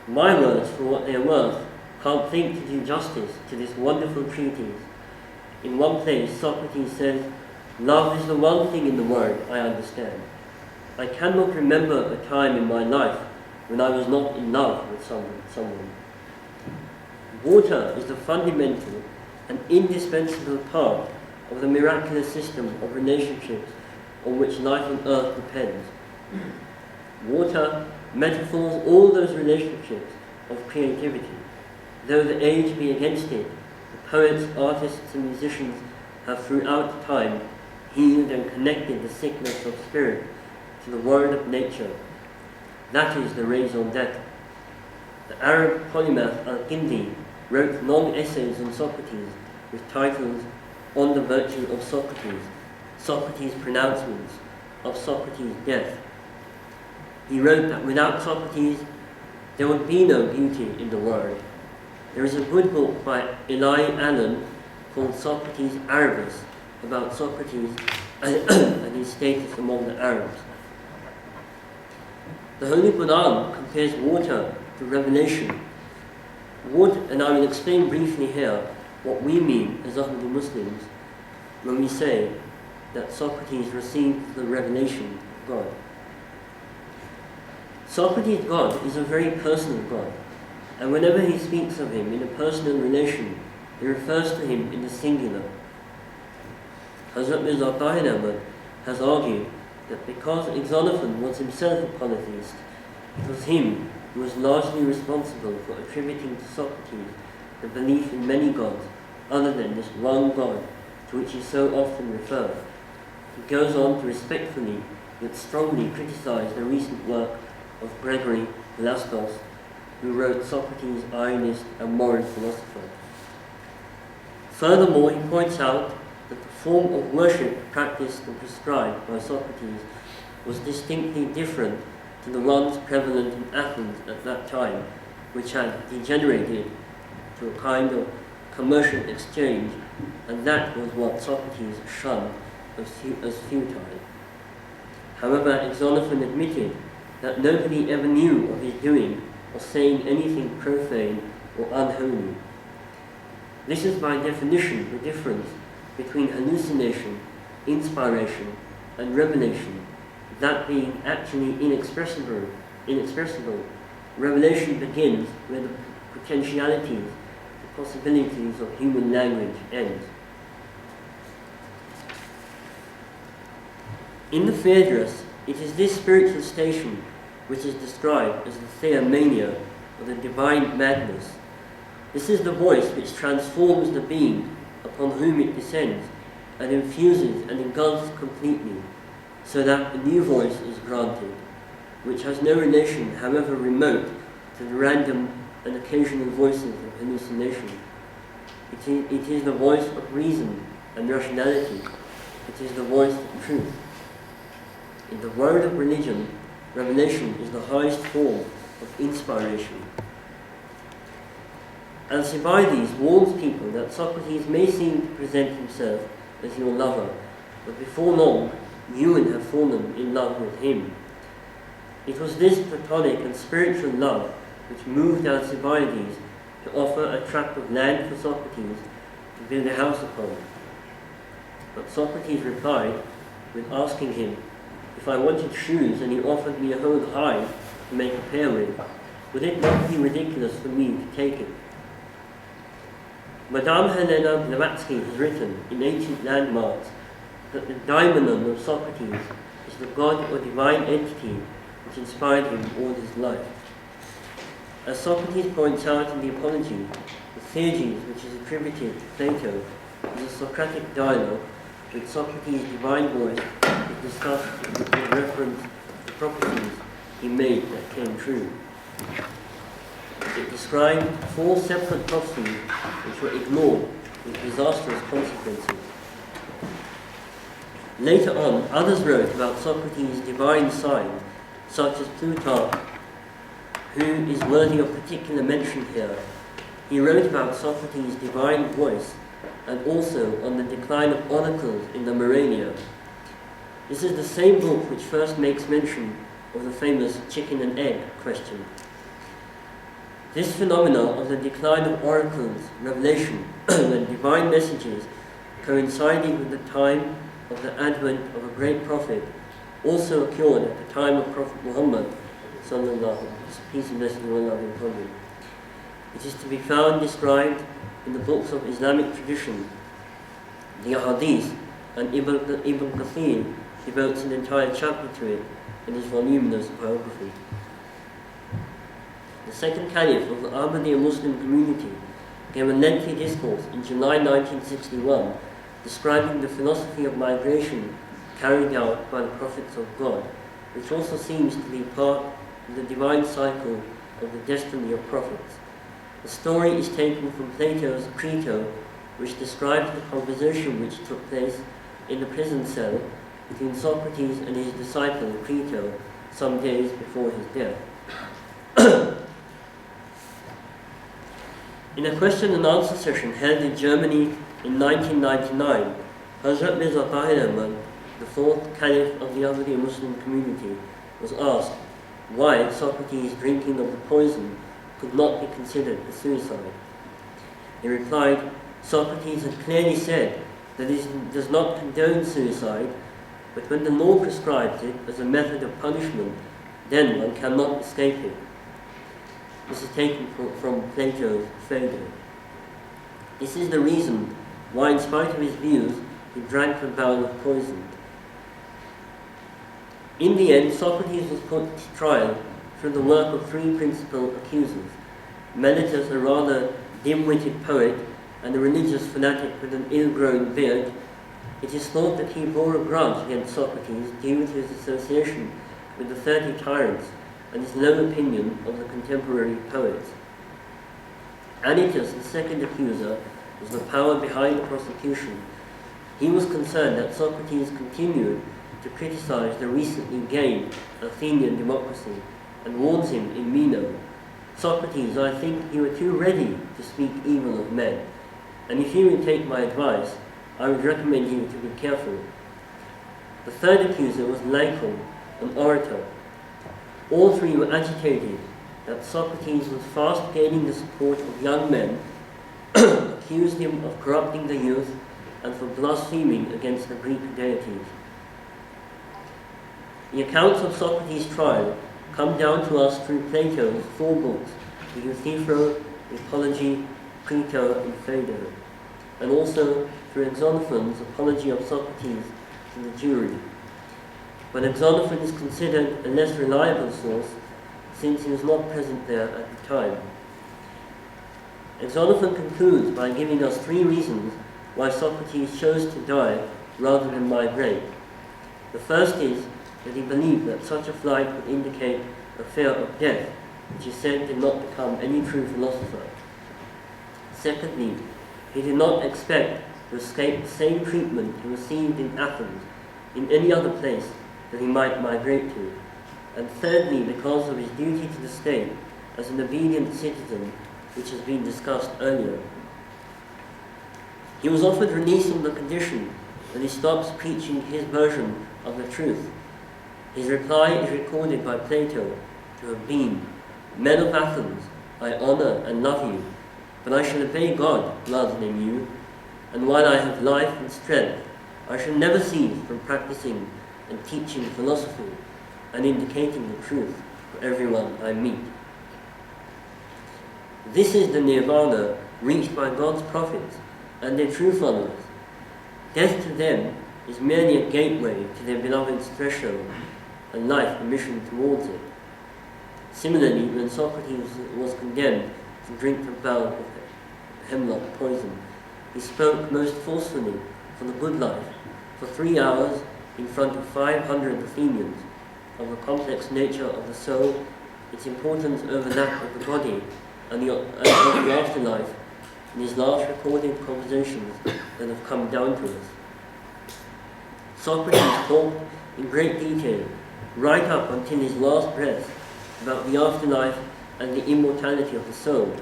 My words, for what they are worth, can't think to do justice to this wonderful treatise. In one place, Socrates says, love is the one thing in the world I understand. I cannot remember a time in my life when I was not in love with someone. Water is the fundamental and indispensable part of the miraculous system of relationships on which life on earth depends. Water metaphors all those relationships of creativity. Though the age be against it, the poets, artists and musicians have throughout time healed and connected the sickness of spirit to the word of nature. That is the raison d'etre. The Arab polymath Al-Kindi wrote long essays on Socrates with titles On the Virtue of Socrates, Socrates' Pronouncements, of Socrates' Death. He wrote that without Socrates, there would be no beauty in the world. There is a good book by Eli Allen called Socrates Arabus about Socrates and his status among the Arabs. The Holy Quran compares water to revelation. And I will explain briefly here what we mean as Ahmadi Muslims when we say that Socrates received the revelation of God. Socrates' God is a very personal God, and whenever he speaks of him in a personal relation, he refers to him in the singular. Hazrat Mirza Tahir Ahmad has argued that because Xenophon was himself a polytheist, it was him who was largely responsible for attributing to Socrates the belief in many gods other than this one God to which he so often referred. He goes on to respectfully yet strongly criticize the recent work of Gregory Velasquez, who wrote Socrates, Ionist and Moral Philosopher. Furthermore, he points out that the form of worship practiced and prescribed by Socrates was distinctly different to the ones prevalent in Athens at that time, which had degenerated to a kind of commercial exchange, and that was what Socrates shunned as futile. However, Xenophon admitted that nobody ever knew of his doing or saying anything profane or unholy. This is by definition the difference between hallucination, inspiration, and revelation, that being actually inexpressible. Revelation begins where the potentialities, the possibilities of human language end. In the Phaedrus, it is this spiritual station which is described as the theomania, or the divine madness. This is the voice which transforms the being upon whom it descends and infuses and engulfs completely, so that a new voice is granted, which has no relation, however remote, to the random and occasional voices of hallucination. It is the voice of reason and rationality. It is the voice of truth. In the world of religion, revelation is the highest form of inspiration. Alcibiades warns people that Socrates may seem to present himself as your lover, but before long, you will have fallen in love with him. It was this platonic and spiritual love which moved Alcibiades to offer a tract of land for Socrates to build a house upon. But Socrates replied with asking him if I wanted shoes and he offered me a whole hide to make a pair with, would it not be ridiculous for me to take it? Madame Helena Blavatsky has written in Ancient Landmarks that the daimonon of Socrates is the god or divine entity which inspired him all his life. As Socrates points out in the Apology, the Theses, which is attributed to Plato, is a Socratic dialogue with Socrates' divine voice is discussed with reference to prophecies he made that came true. It described 4 separate prophecies which were ignored with disastrous consequences. Later on, others wrote about Socrates' divine sign, such as Plutarch, who is worthy of particular mention here. He wrote about Socrates' divine voice and also on the decline of oracles in the Moralia. This is the same book which first makes mention of the famous chicken and egg question. This phenomenon of the decline of oracles, revelation, and divine messages coinciding with the time of the advent of a great prophet also occurred at the time of Prophet Muhammad sallallahu, peace and blessings of Allah be upon him. It is to be found described in the books of Islamic tradition, the Ahadith, and Ibn Kathir devotes an entire chapter to it in his voluminous biography. The second caliph of the Ahmadiyya Muslim community gave a lengthy discourse in July 1961 describing the philosophy of migration carried out by the prophets of God, which also seems to be part of the divine cycle of the destiny of prophets. The story is taken from Plato's Crito, which describes the conversation which took place in the prison cell between Socrates and his disciple Crito some days before his death. In a question and answer session held in Germany in 1999, Hazrat Mirza Tahir Ahmad, the fourth Caliph of the Ahmadi Muslim community, was asked why Socrates' drinking of the poison could not be considered a suicide. He replied, Socrates had clearly said that he does not condone suicide, but when the law prescribes it as a method of punishment, then one cannot escape it. This is taken from Plato's Phaedo. This is the reason why, in spite of his views, he drank the bowl of poison. In the end, Socrates was put to trial through the work of three principal accusers: Meletus, a rather dim-witted poet, and a religious fanatic with an ill-grown beard. It is thought that he bore a grudge against Socrates due to his association with the 30 tyrants and his low opinion of the contemporary poets. Anytus, the second accuser, was the power behind the prosecution. He was concerned that Socrates continued to criticize the recently gained Athenian democracy and warns him in Meno, Socrates, I think you are too ready to speak evil of men, and if you would take my advice, I would recommend you to be careful. The third accuser was Lycon, an orator. All three were agitated that Socrates was fast gaining the support of young men, accused him of corrupting the youth, and for blaspheming against the Greek deities. The accounts of Socrates' trial come down to us through Plato's four books, the Euthyphro, the Apology, Crito, and Phaedo, and also through Xenophon's Apology of Socrates to the jury. But Xenophon is considered a less reliable source since he was not present there at the time. Xenophon concludes by giving us three reasons why Socrates chose to die rather than migrate. The first is that he believed that such a flight would indicate a fear of death, which he said did not become any true philosopher. Secondly, he did not expect to escape the same treatment he received in Athens in any other place that he might migrate to. And thirdly, because of his duty to the state as an obedient citizen, which has been discussed earlier. He was offered release on the condition that he stops preaching his version of the truth. His reply is recorded by Plato to have been, Men of Athens, I honor and love you, but I shall obey God rather than you, and while I have life and strength, I shall never cease from practicing and teaching philosophy and indicating the truth for everyone I meet. This is the nirvana reached by God's prophets and their true followers. Death to them is merely a gateway to their beloved's threshold, and life a mission towards it. Similarly, when Socrates was condemned to drink the bowl of hemlock poison, he spoke most forcefully for the good life for 3 hours in front of 500 Athenians of the complex nature of the soul, its importance over that of the body, and of the afterlife in his last recorded conversations that have come down to us. Socrates talked in great detail, right up until his last breath, about the afterlife and the immortality of the soul.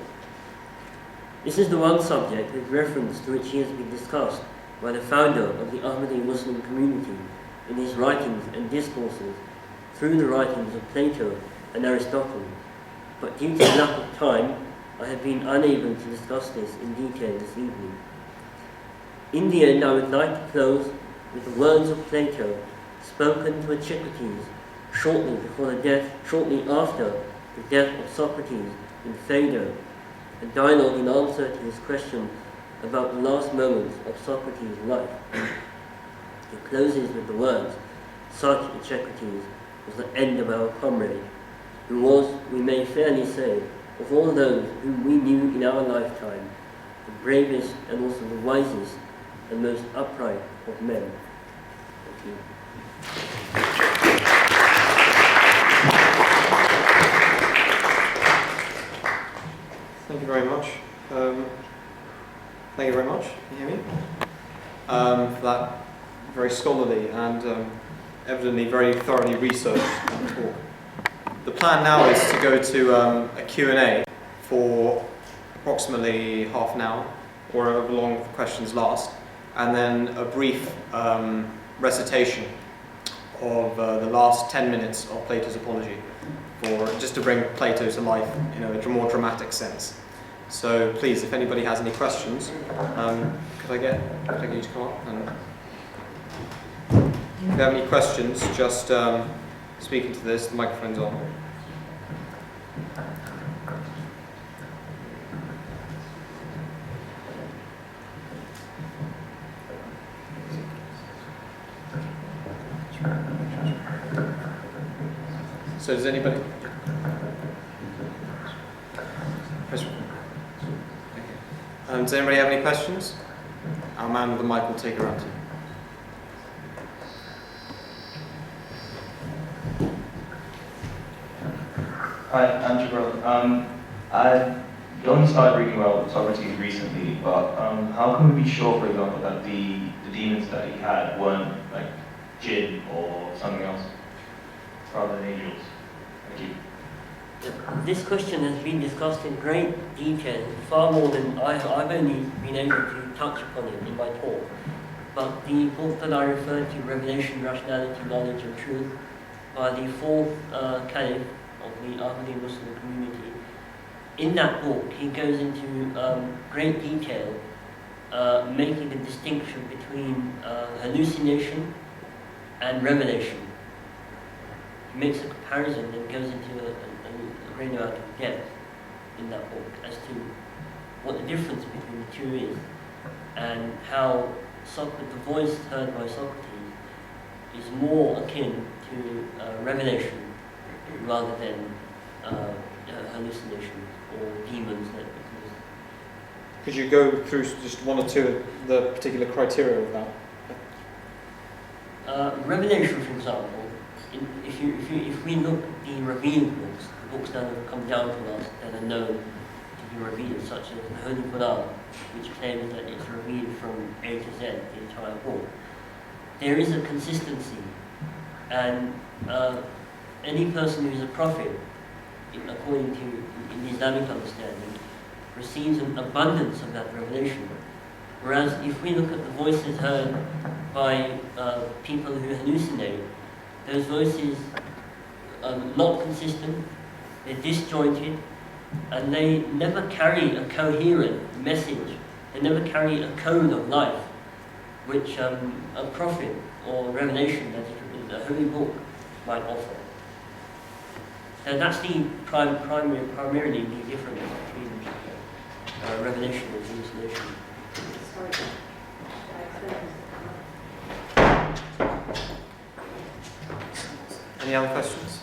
This is the one subject with reference to which he has been discussed by the founder of the Ahmadi Muslim community in his writings and discourses through the writings of Plato and Aristotle, but due to lack of time, I have been unable to discuss this in detail this evening. In the end, I would like to close with the words of Plato spoken to Socrates shortly after the death of Socrates in Phaedo, a dialogue in answer to his question about the last moments of Socrates' life. He closes with the words, such, Socrates, was the end of our comrade, who was, we may fairly say, of all those whom we knew in our lifetime, the bravest and also the wisest and most upright of men. Thank you. Thank you very much. Thank you very much. Can you hear me? For that very scholarly and evidently very thoroughly researched talk. The plan now is to go to a Q&A for approximately half an hour, or however long the questions last, and then a brief recitation of the last 10 minutes of Plato's Apology, just to bring Plato to life in a more dramatic sense. So please, if anybody has any questions, could I get you to come up? And if you have any questions, just speak into this. The microphone's on. So does anybody? Does anybody have any questions? Our man with the mic will take her out. Hi, I'm Jabril. I only started reading about Socrates recently, but how can we be sure, for example, that the demons that he had weren't like jinn or something else rather than angels? Thank you. This question has been discussed in great detail, far more than I've only been able to touch upon it in my talk. But the book that I referred to, Revelation, Rationality, Knowledge and Truth, by the fourth caliph of the Ahmadi Muslim community, in that book he goes into great detail, making a distinction between hallucination and revelation. He makes a comparison and goes into a great amount of depth in that book as to what the difference between the two is, and how the voice heard by Socrates is more akin to revelation rather than hallucination or demons that exist. Could you go through just one or two of the particular criteria of that? Revelation, for example, if we look at the revealed books, the books that have come down to us that are known to be revealed, such as the Holy Quran, which claims that it's revealed from A to Z, the entire book, there is a consistency, and any person who is a prophet, according to in the Islamic understanding, receives an abundance of that revelation. Whereas if we look at the voices heard by people who hallucinate, those voices are not consistent, they're disjointed, and they never carry a coherent message. They never carry a code of life, which a prophet or revelation, that is a holy book, might offer. So that's the primarily the difference between revelation and hallucination. Sorry. Any other questions?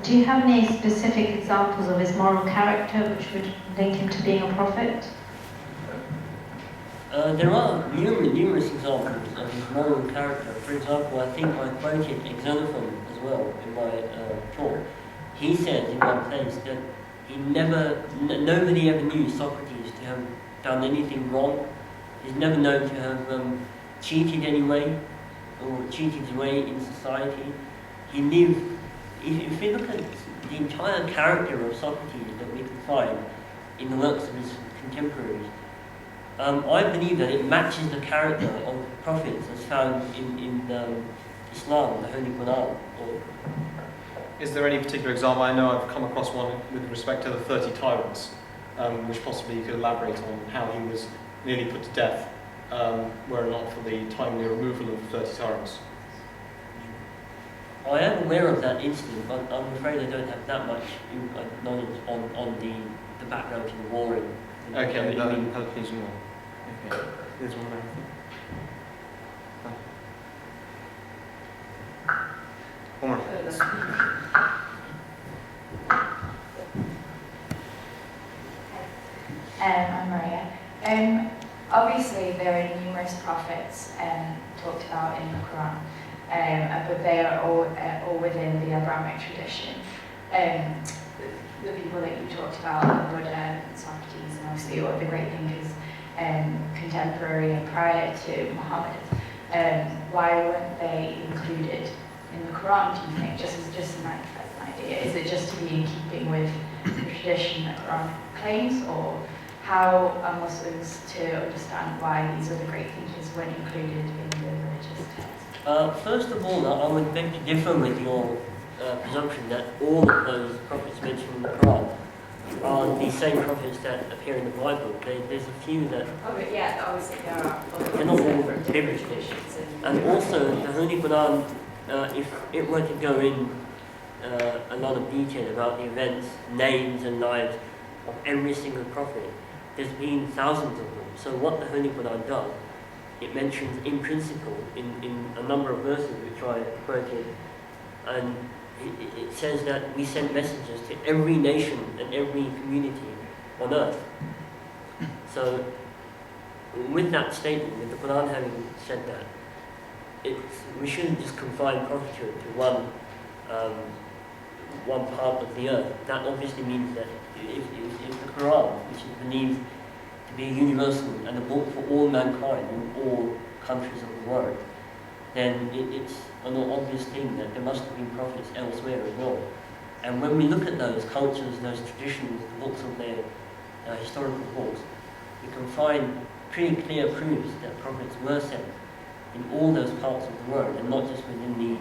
Do you have any specific examples of his moral character which would link him to being a prophet? There are numerous examples of his moral character. For example, I think I quoted Xenophon as well in my talk. He says in one place that nobody ever knew Socrates to have done anything wrong. He's never known to have cheated anyway, or cheated his way in society. He lived. If we look at the entire character of Socrates that we can find in the works of his contemporaries, I believe that it matches the character of prophets as found in Islam, the Holy Quran. Is there any particular example? I know I've come across one with respect to the 30 tyrants, which possibly you could elaborate on how he was nearly put to death, were it not for the timely removal of the 30 tyrants. I am aware of that incident, but I'm afraid I don't have that much knowledge on the background to the war. Okay, the Peloponnesian War. Okay, there's one there. One more. I'm Maria. Obviously, there are numerous prophets talked about in the Quran, but they are all within the Abrahamic tradition. The people that you talked about, Buddha and Socrates, and obviously all the great thinkers contemporary and prior to Muhammad. Why weren't they included in the Quran, do you think? Just an idea. Is it just to be in keeping with the tradition that Quran claims, or how are Muslims to understand why these other great thinkers weren't included in the religious text? First of all, I would beg to differ with your presumption that all of those prophets mentioned in the Quran are the same prophets that appear in the Bible. There's a few that... Oh, but yeah, obviously there are They're not all different biblical. traditions. And also, the Holy Quran, if it were to go in a lot of detail about the events, names and lives of every single prophet, there's been thousands of them. So what the Holy Quran does, it mentions in principle, in a number of verses which I quoted, and it says that we send messages to every nation and every community on earth. So with that statement, with the Quran having said that, we shouldn't just confine prophethood to one part of the earth. That obviously means that if the Quran, which is believed to be universal and a book for all mankind in all countries of the world, then it's an obvious thing that there must have been prophets elsewhere as well. And when we look at those cultures, those traditions, the books of their historical books, we can find pretty clear proofs that prophets were sent in all those parts of the world, and not just within the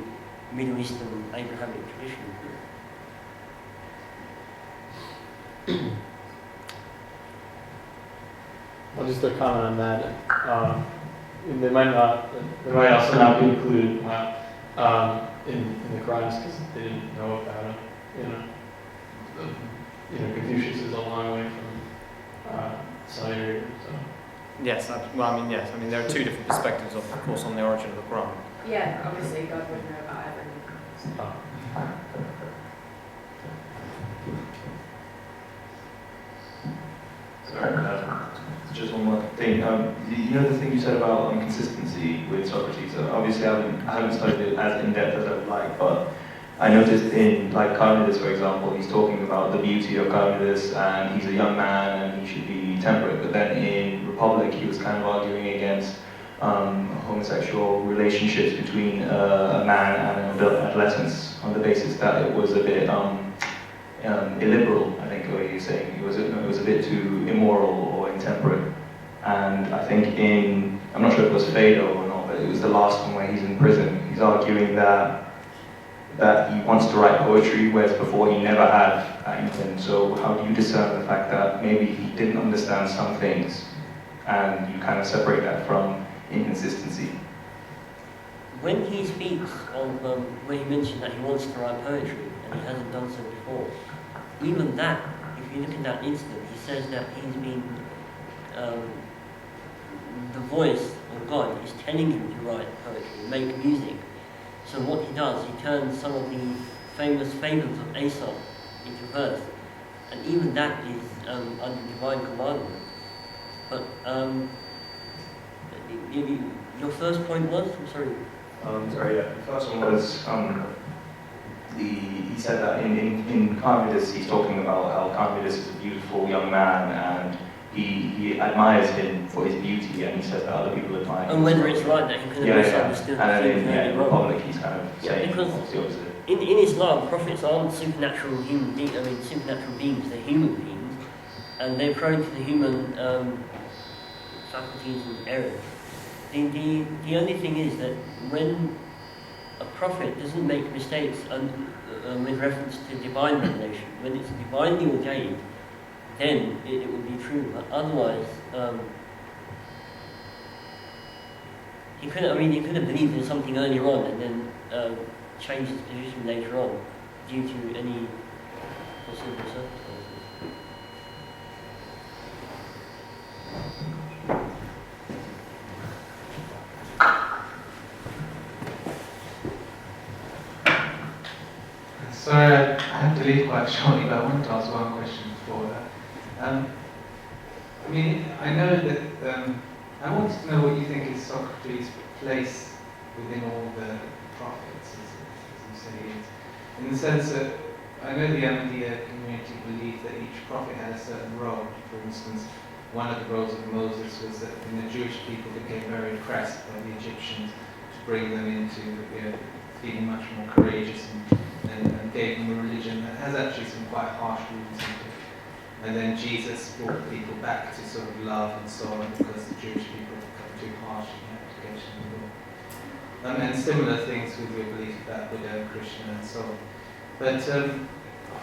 Middle Eastern Abrahamic tradition. Well, just a comment on that. They might also not be included in the Quran because they didn't know about it. Confucius is a long way from Saudi Arabia. So. Yes, yes. I mean, there are two different perspectives, of course, on the origin of the Quran. Yeah, obviously God would know about everything. Sorry, just one more thing. The thing you said about consistency with Socrates. Obviously, I haven't studied it as in depth as I would like, but I noticed in Carnidus, for example, he's talking about the beauty of Carnidus, and he's a young man and he should be temperate. But then in Republic, he was kind of arguing against homosexual relationships between a man and an adolescent on the basis that it was a bit illiberal. I think what he was saying, it was a bit too immoral or intemperate. And I think I'm not sure if it was Phaedo or not, but it was the last one where he's in prison. He's arguing that he wants to write poetry, whereas before he never had anything. So how do you discern the fact that maybe he didn't understand some things, and you kind of separate that from inconsistency? When he speaks of, when he mentioned that he wants to write poetry, and he hasn't done so before, even that, if you look at that incident, he says that he's been, the voice of God is telling him to write poetry, make music. So what he does, he turns some of the famous fables of Aesop into verse, and even that is under divine commandment. But your first point was? I'm sorry. The first one was he said that in Carnidus he's talking about how Carnidus is a beautiful young man and he admires him for his beauty, and he says that other people admire him. And whether it's right that he could have misunderstood And then in Republic he's kind of saying because the opposite. in Islam, prophets aren't supernatural human beings. I mean, supernatural beings. They're human beings, and they're prone to the human faculties and errors. The only thing is that when a prophet doesn't make mistakes with reference to divine revelation, when it's divinely ordained, then it would be true. But otherwise, he could have believed in something earlier on and then changed his position later on due to any possible circumstances. Sorry, I have to leave quite shortly, but I wanted to ask one question before that. I know that I wanted to know what you think is Socrates' place within all the prophets, as you say he is. In the sense that I know the Ahmadiyya community believes that each prophet had a certain role. For instance, one of the roles of Moses was that when the Jewish people became very impressed by the Egyptians, to bring them into being much more courageous and gave them a religion that has actually some quite harsh roots in it. And then Jesus brought people back to sort of love and so on because the Jewish people had become too harsh in the application of the law. And similar things with your belief about Buddha, Krishna and so on. But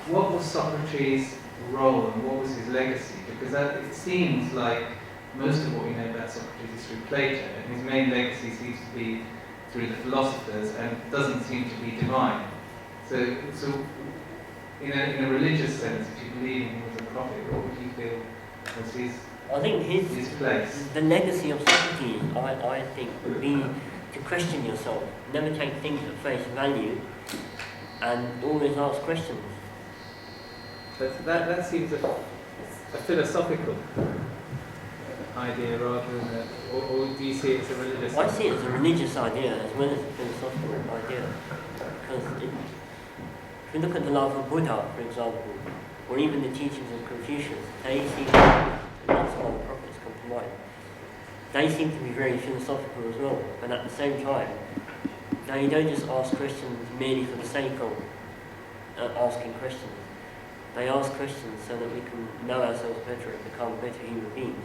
what was Socrates' role and what was his legacy? Because it seems like most of what we know about Socrates is through Plato, and his main legacy seems to be through the philosophers and doesn't seem to be divine. So in a religious sense, if you believe in him as a prophet, what would you feel was I think his place? the legacy of Socrates, I think, would be to question yourself, never take things at face value, and always ask questions. But that seems a philosophical idea rather than or do you see it as a religious I see it as a religious idea as well as a philosophical idea. Because if you look at the life of Buddha, for example, or even the teachings of Confucius, they seem to, lots of other prophets come to mind, they seem to be very philosophical as well, but at the same time, they don't just ask questions merely for the sake of asking questions. They ask questions so that we can know ourselves better and become better human beings,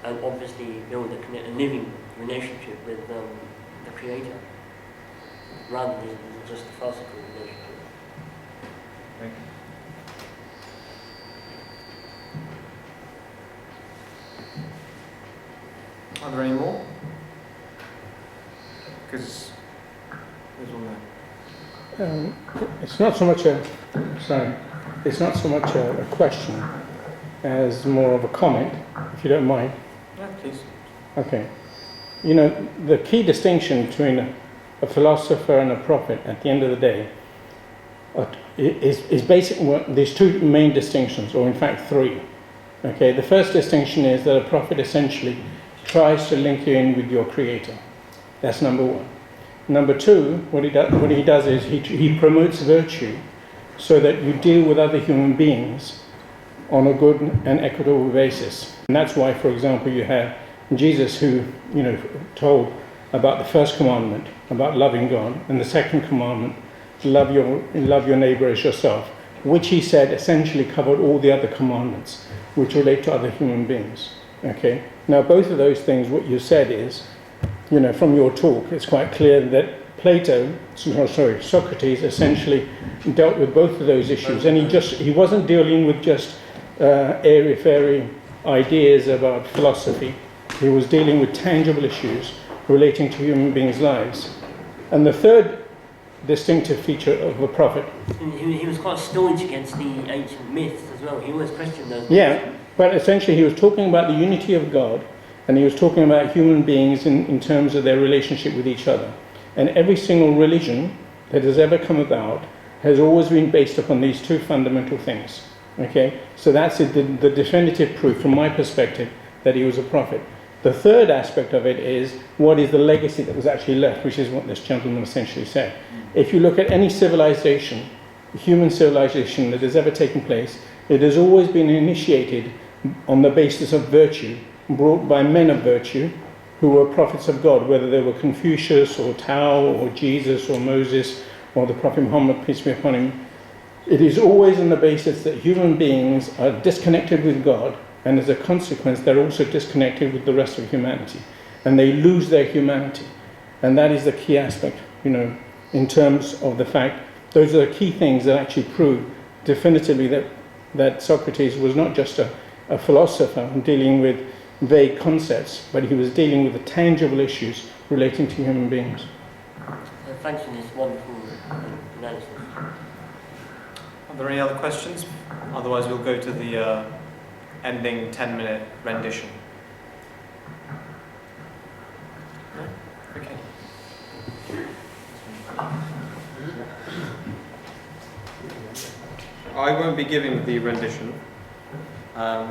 and obviously build a living relationship with the Creator, rather than just a farcical relationship. Thank you. Are there any more? Because there's one there. It's not so much a question as more of a comment, if you don't mind. Yeah, please. Okay. You know, the key distinction between a philosopher and a prophet at the end of the day is basically, there's two main distinctions, or in fact three. Okay, the first distinction is that a prophet essentially tries to link you in with your Creator. That's number one. Number two, what he does is he promotes virtue so that you deal with other human beings on a good and equitable basis. And that's why, for example, you have Jesus who, told about the first commandment, about loving God, and the second commandment, love your neighbor as yourself, which he said essentially covered all the other commandments which relate to other human beings. Okay. Now, both of those things, what you said is, from your talk, it's quite clear that Socrates essentially dealt with both of those issues, and he wasn't dealing with just airy-fairy ideas about philosophy. He was dealing with tangible issues relating to human beings' lives. And the third distinctive feature of a prophet. He was quite staunch against the ancient myths as well. He always questioned those. Yeah, but essentially he was talking about the unity of God, and he was talking about human beings in terms of their relationship with each other. And every single religion that has ever come about has always been based upon these two fundamental things. Okay, so that's the definitive proof from my perspective that he was a prophet. The third aspect of it is what is the legacy that was actually left, which is what this gentleman essentially said. If you look at any civilization, human civilization that has ever taken place, it has always been initiated on the basis of virtue, brought by men of virtue who were prophets of God, whether they were Confucius or Tao or Jesus or Moses or the Prophet Muhammad, peace be upon him. It is always on the basis that human beings are disconnected with God, and as a consequence they're also disconnected with the rest of humanity, and they lose their humanity. And that is the key aspect, in terms of the fact, those are the key things that actually prove definitively that Socrates was not just a philosopher dealing with vague concepts, but he was dealing with the tangible issues relating to human beings. Thanks for this wonderful analysis. Are there any other questions? Otherwise we'll go to the ending 10-minute rendition. No? Okay. I won't be giving the rendition.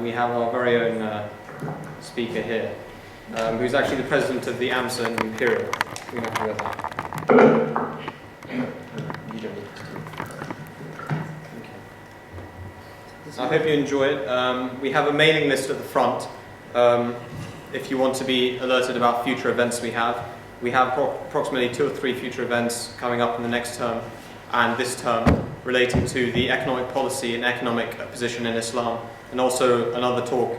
We have our very own speaker here, who's actually the president of the AMSA and Imperial. We have to hear that. You don't need to. Okay. I hope you enjoy it. We have a mailing list at the front, If you want to be alerted about future events we have approximately 2 or 3 future events coming up in the next term and this term relating to the economic policy and economic position in Islam, and also another talk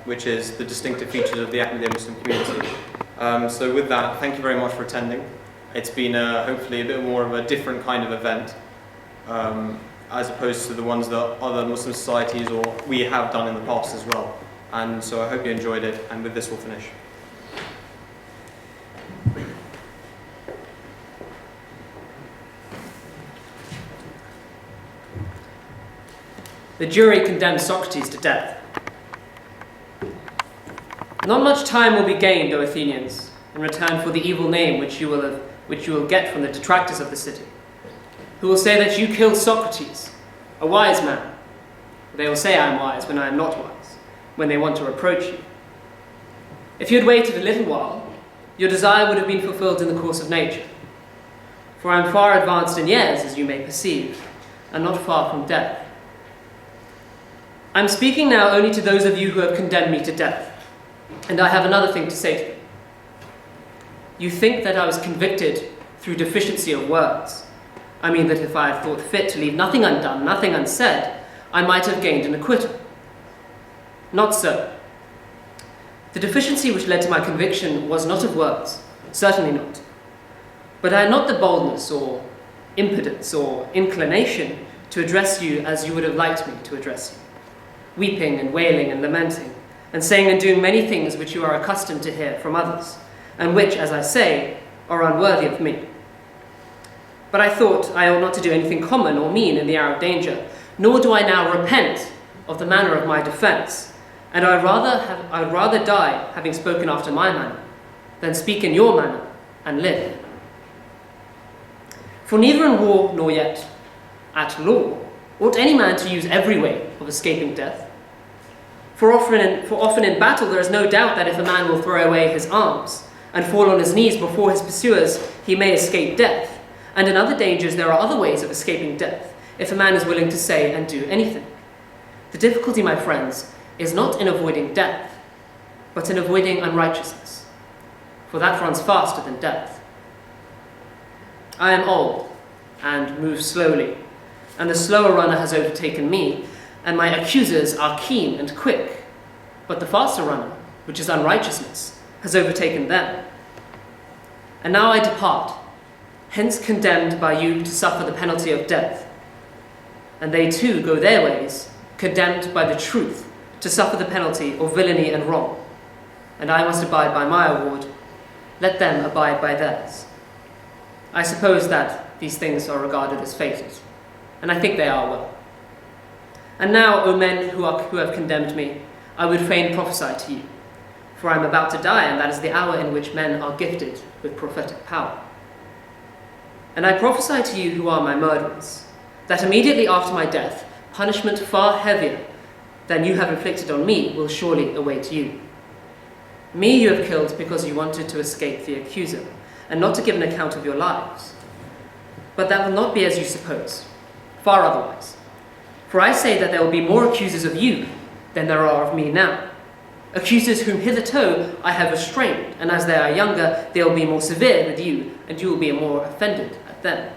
which is the distinctive features of the Ahmadiyya Muslim community. So with that, thank you very much for attending. It's been hopefully a bit more of a different kind of event as opposed to the ones that other Muslim societies or we have done in the past as well. And so I hope you enjoyed it, and with this we'll finish. The jury condemned Socrates to death. Not much time will be gained, O Athenians, in return for the evil name which you will get from the detractors of the city, who will say that you killed Socrates, a wise man. They will say I am wise when I am not wise, when they want to reproach you. If you had waited a little while, your desire would have been fulfilled in the course of nature. For I am far advanced in years, as you may perceive, and not far from death. I am speaking now only to those of you who have condemned me to death, and I have another thing to say to them. You think that I was convicted through deficiency of words. I mean that if I had thought fit to leave nothing undone, nothing unsaid, I might have gained an acquittal. Not so. The deficiency which led to my conviction was not of words, certainly not. But I had not the boldness or impudence or inclination to address you as you would have liked me to address you, weeping and wailing and lamenting, and saying and doing many things which you are accustomed to hear from others, and which, as I say, are unworthy of me. But I thought I ought not to do anything common or mean in the hour of danger, nor do I now repent of the manner of my defence, and I'd rather die having spoken after my manner, than speak in your manner and live. For neither in war nor yet at law ought any man to use every way of escaping death. For often in battle there is no doubt that if a man will throw away his arms and fall on his knees before his pursuers, he may escape death. And in other dangers there are other ways of escaping death, if a man is willing to say and do anything. The difficulty, my friends, is not in avoiding death, but in avoiding unrighteousness, for that runs faster than death. I am old and move slowly, and the slower runner has overtaken me, and my accusers are keen and quick, but the faster runner, which is unrighteousness, has overtaken them. And now I depart, hence condemned by you to suffer the penalty of death. And they too go their ways, condemned by the truth to suffer the penalty of villainy and wrong. And I must abide by my award, let them abide by theirs. I suppose that these things are regarded as fated, and I think they are well. And now, O men who have condemned me, I would fain prophesy to you, for I am about to die, and that is the hour in which men are gifted with prophetic power. And I prophesy to you who are my murderers, that immediately after my death, punishment far heavier than you have inflicted on me will surely await you. Me you have killed because you wanted to escape the accuser, and not to give an account of your lives. But that will not be as you suppose, far otherwise. For I say that there will be more accusers of you than there are of me now. Accusers whom hitherto I have restrained, and as they are younger, they will be more severe with you, and you will be more offended at them.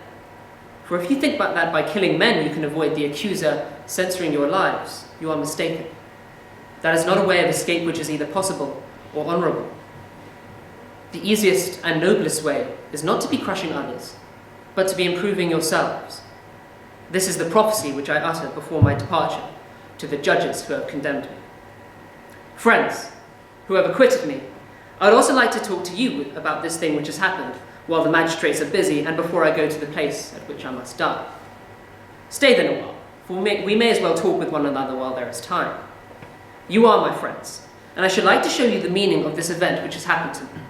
For if you think that by killing men you can avoid the accuser censoring your lives, you are mistaken. That is not a way of escape which is either possible or honourable. The easiest and noblest way is not to be crushing others, but to be improving yourselves. This is the prophecy which I uttered before my departure to the judges who have condemned me. Friends, who have acquitted me, I would also like to talk to you about this thing which has happened while the magistrates are busy and before I go to the place at which I must die. Stay then a while, for we may as well talk with one another while there is time. You are my friends, and I should like to show you the meaning of this event which has happened to me.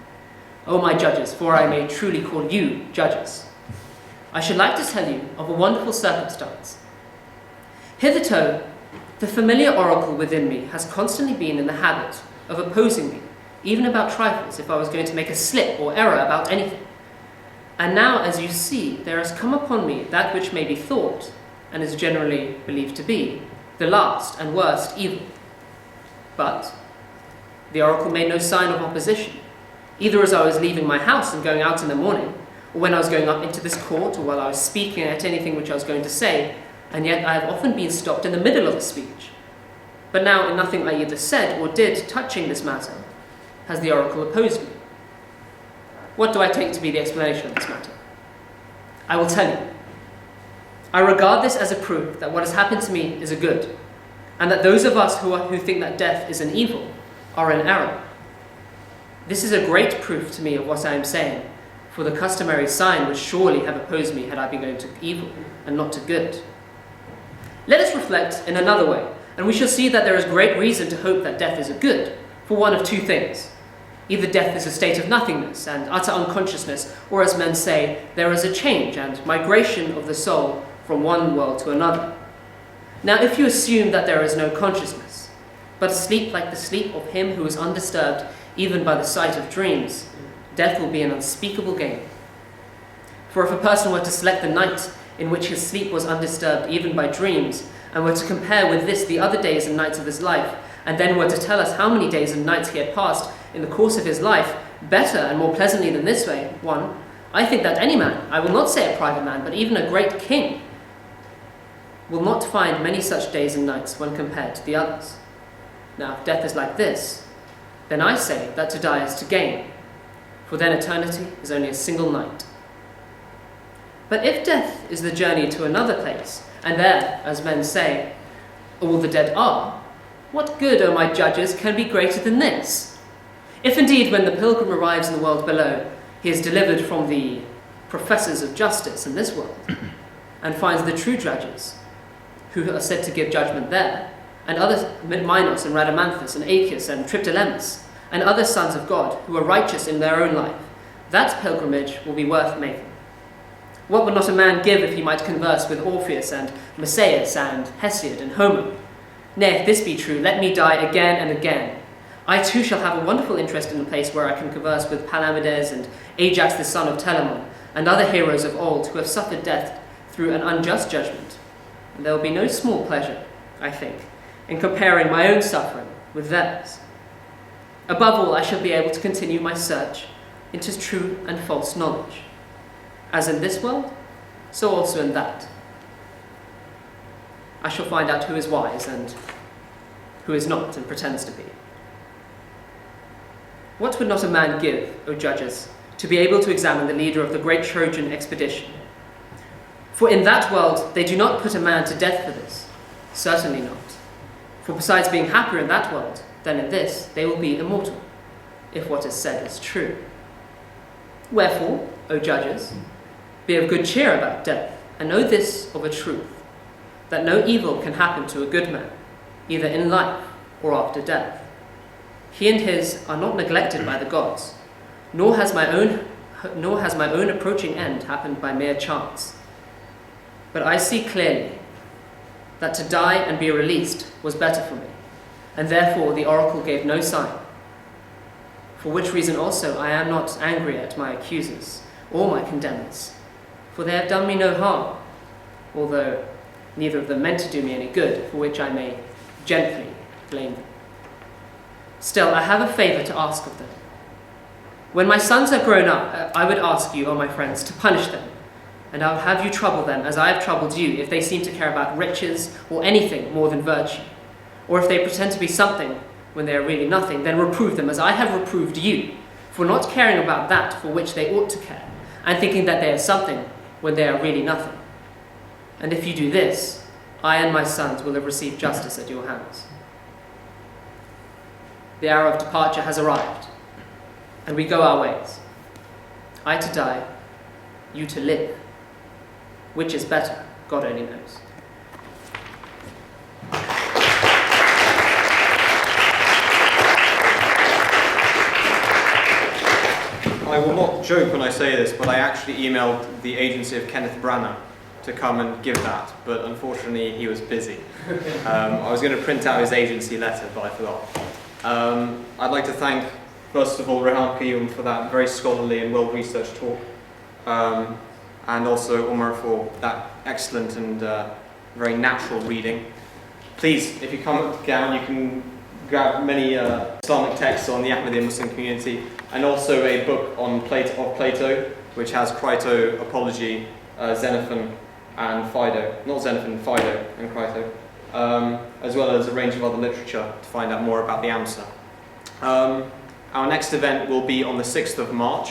O my judges, for I may truly call you judges. I should like to tell you of a wonderful circumstance. Hitherto, the familiar oracle within me has constantly been in the habit of opposing me, even about trifles, if I was going to make a slip or error about anything. And now, as you see, there has come upon me that which may be thought, and is generally believed to be, the last and worst evil. But The oracle made no sign of opposition, either as I was leaving my house and going out in the morning, or when I was going up into this court, or while I was speaking at anything which I was going to say, and yet I have often been stopped in the middle of a speech. But now in nothing I either said or did touching this matter has the oracle opposed me. What do I take to be the explanation of this matter? I will tell you. I regard this as a proof that what has happened to me is a good, and that those of us who think that death is an evil are in error. This is a great proof to me of what I am saying, for the customary sign would surely have opposed me had I been going to evil and not to good. Let us reflect in another way, and we shall see that there is great reason to hope that death is a good, for one of two things. Either death is a state of nothingness and utter unconsciousness, or as men say, there is a change and migration of the soul from one world to another. Now, if you assume that there is no consciousness, but a sleep like the sleep of him who is undisturbed even by the sight of dreams, death will be an unspeakable gain. For if a person were to select the night in which his sleep was undisturbed even by dreams, and were to compare with this the other days and nights of his life, and then were to tell us how many days and nights he had passed in the course of his life, better and more pleasantly than this way, one, I think that any man, I will not say a private man, but even a great king, will not find many such days and nights when compared to the others. Now, if death is like this, then I say that to die is to gain, for then eternity is only a single night. But if death is the journey to another place, and there, as men say, all the dead are, what good, O my judges, can be greater than this? If indeed, when the pilgrim arrives in the world below, he is delivered from the professors of justice in this world, and finds the true judges, who are said to give judgment there, and other Minos and Rhadamanthus and Aeacus and Triptolemus, and other sons of God who are righteous in their own life, that pilgrimage will be worth making. What would not a man give if he might converse with Orpheus and Messias and Hesiod and Homer? Nay, if this be true, let me die again and again. I too shall have a wonderful interest in a place where I can converse with Palamedes and Ajax the son of Telamon, and other heroes of old who have suffered death through an unjust judgment. And there will be no small pleasure, I think, in comparing my own suffering with theirs. Above all, I shall be able to continue my search into true and false knowledge, as in this world, so also in that. I shall find out who is wise and who is not and pretends to be. What would not a man give, O judges, to be able to examine the leader of the great Trojan expedition? For in that world they do not put a man to death for this, certainly not. For besides being happier in that world than in this, they will be immortal, if what is said is true. Wherefore, O judges, be of good cheer about death, and know this of a truth, that no evil can happen to a good man, either in life or after death. He and his are not neglected by the gods, nor has my own approaching end happened by mere chance. But I see clearly that to die and be released was better for me, and therefore the oracle gave no sign. For which reason also I am not angry at my accusers or my condemners, for they have done me no harm, although neither of them meant to do me any good, for which I may gently blame them. Still, I have a favour to ask of them. When my sons are grown up, I would ask you, O my friends, to punish them, and I would have you trouble them as I have troubled you if they seem to care about riches or anything more than virtue. Or if they pretend to be something when they are really nothing, then reprove them as I have reproved you, for not caring about that for which they ought to care, and thinking that they are something when they are really nothing. And if you do this, I and my sons will have received justice at your hands. The hour of departure has arrived, and we go our ways. I to die, you to live. Which is better, God only knows. I will not joke when I say this, but I actually emailed the agency of Kenneth Branagh to come and give that, but unfortunately he was busy. I was going to print out his agency letter, but I forgot. I'd like to thank, first of all, Rehan Qayoom for that very scholarly and well-researched talk, and also Umar for that excellent and very natural reading. Please, if you come down, you can grabbed many Islamic texts on the Ahmadiyya Muslim community, and also a book on Plato, which has Crito, Apology, Xenophon, and Phaedo. Not Xenophon, Phaedo, and Crito. As well as a range of other literature to find out more about the AMSA. Our next event will be on the 6th of March.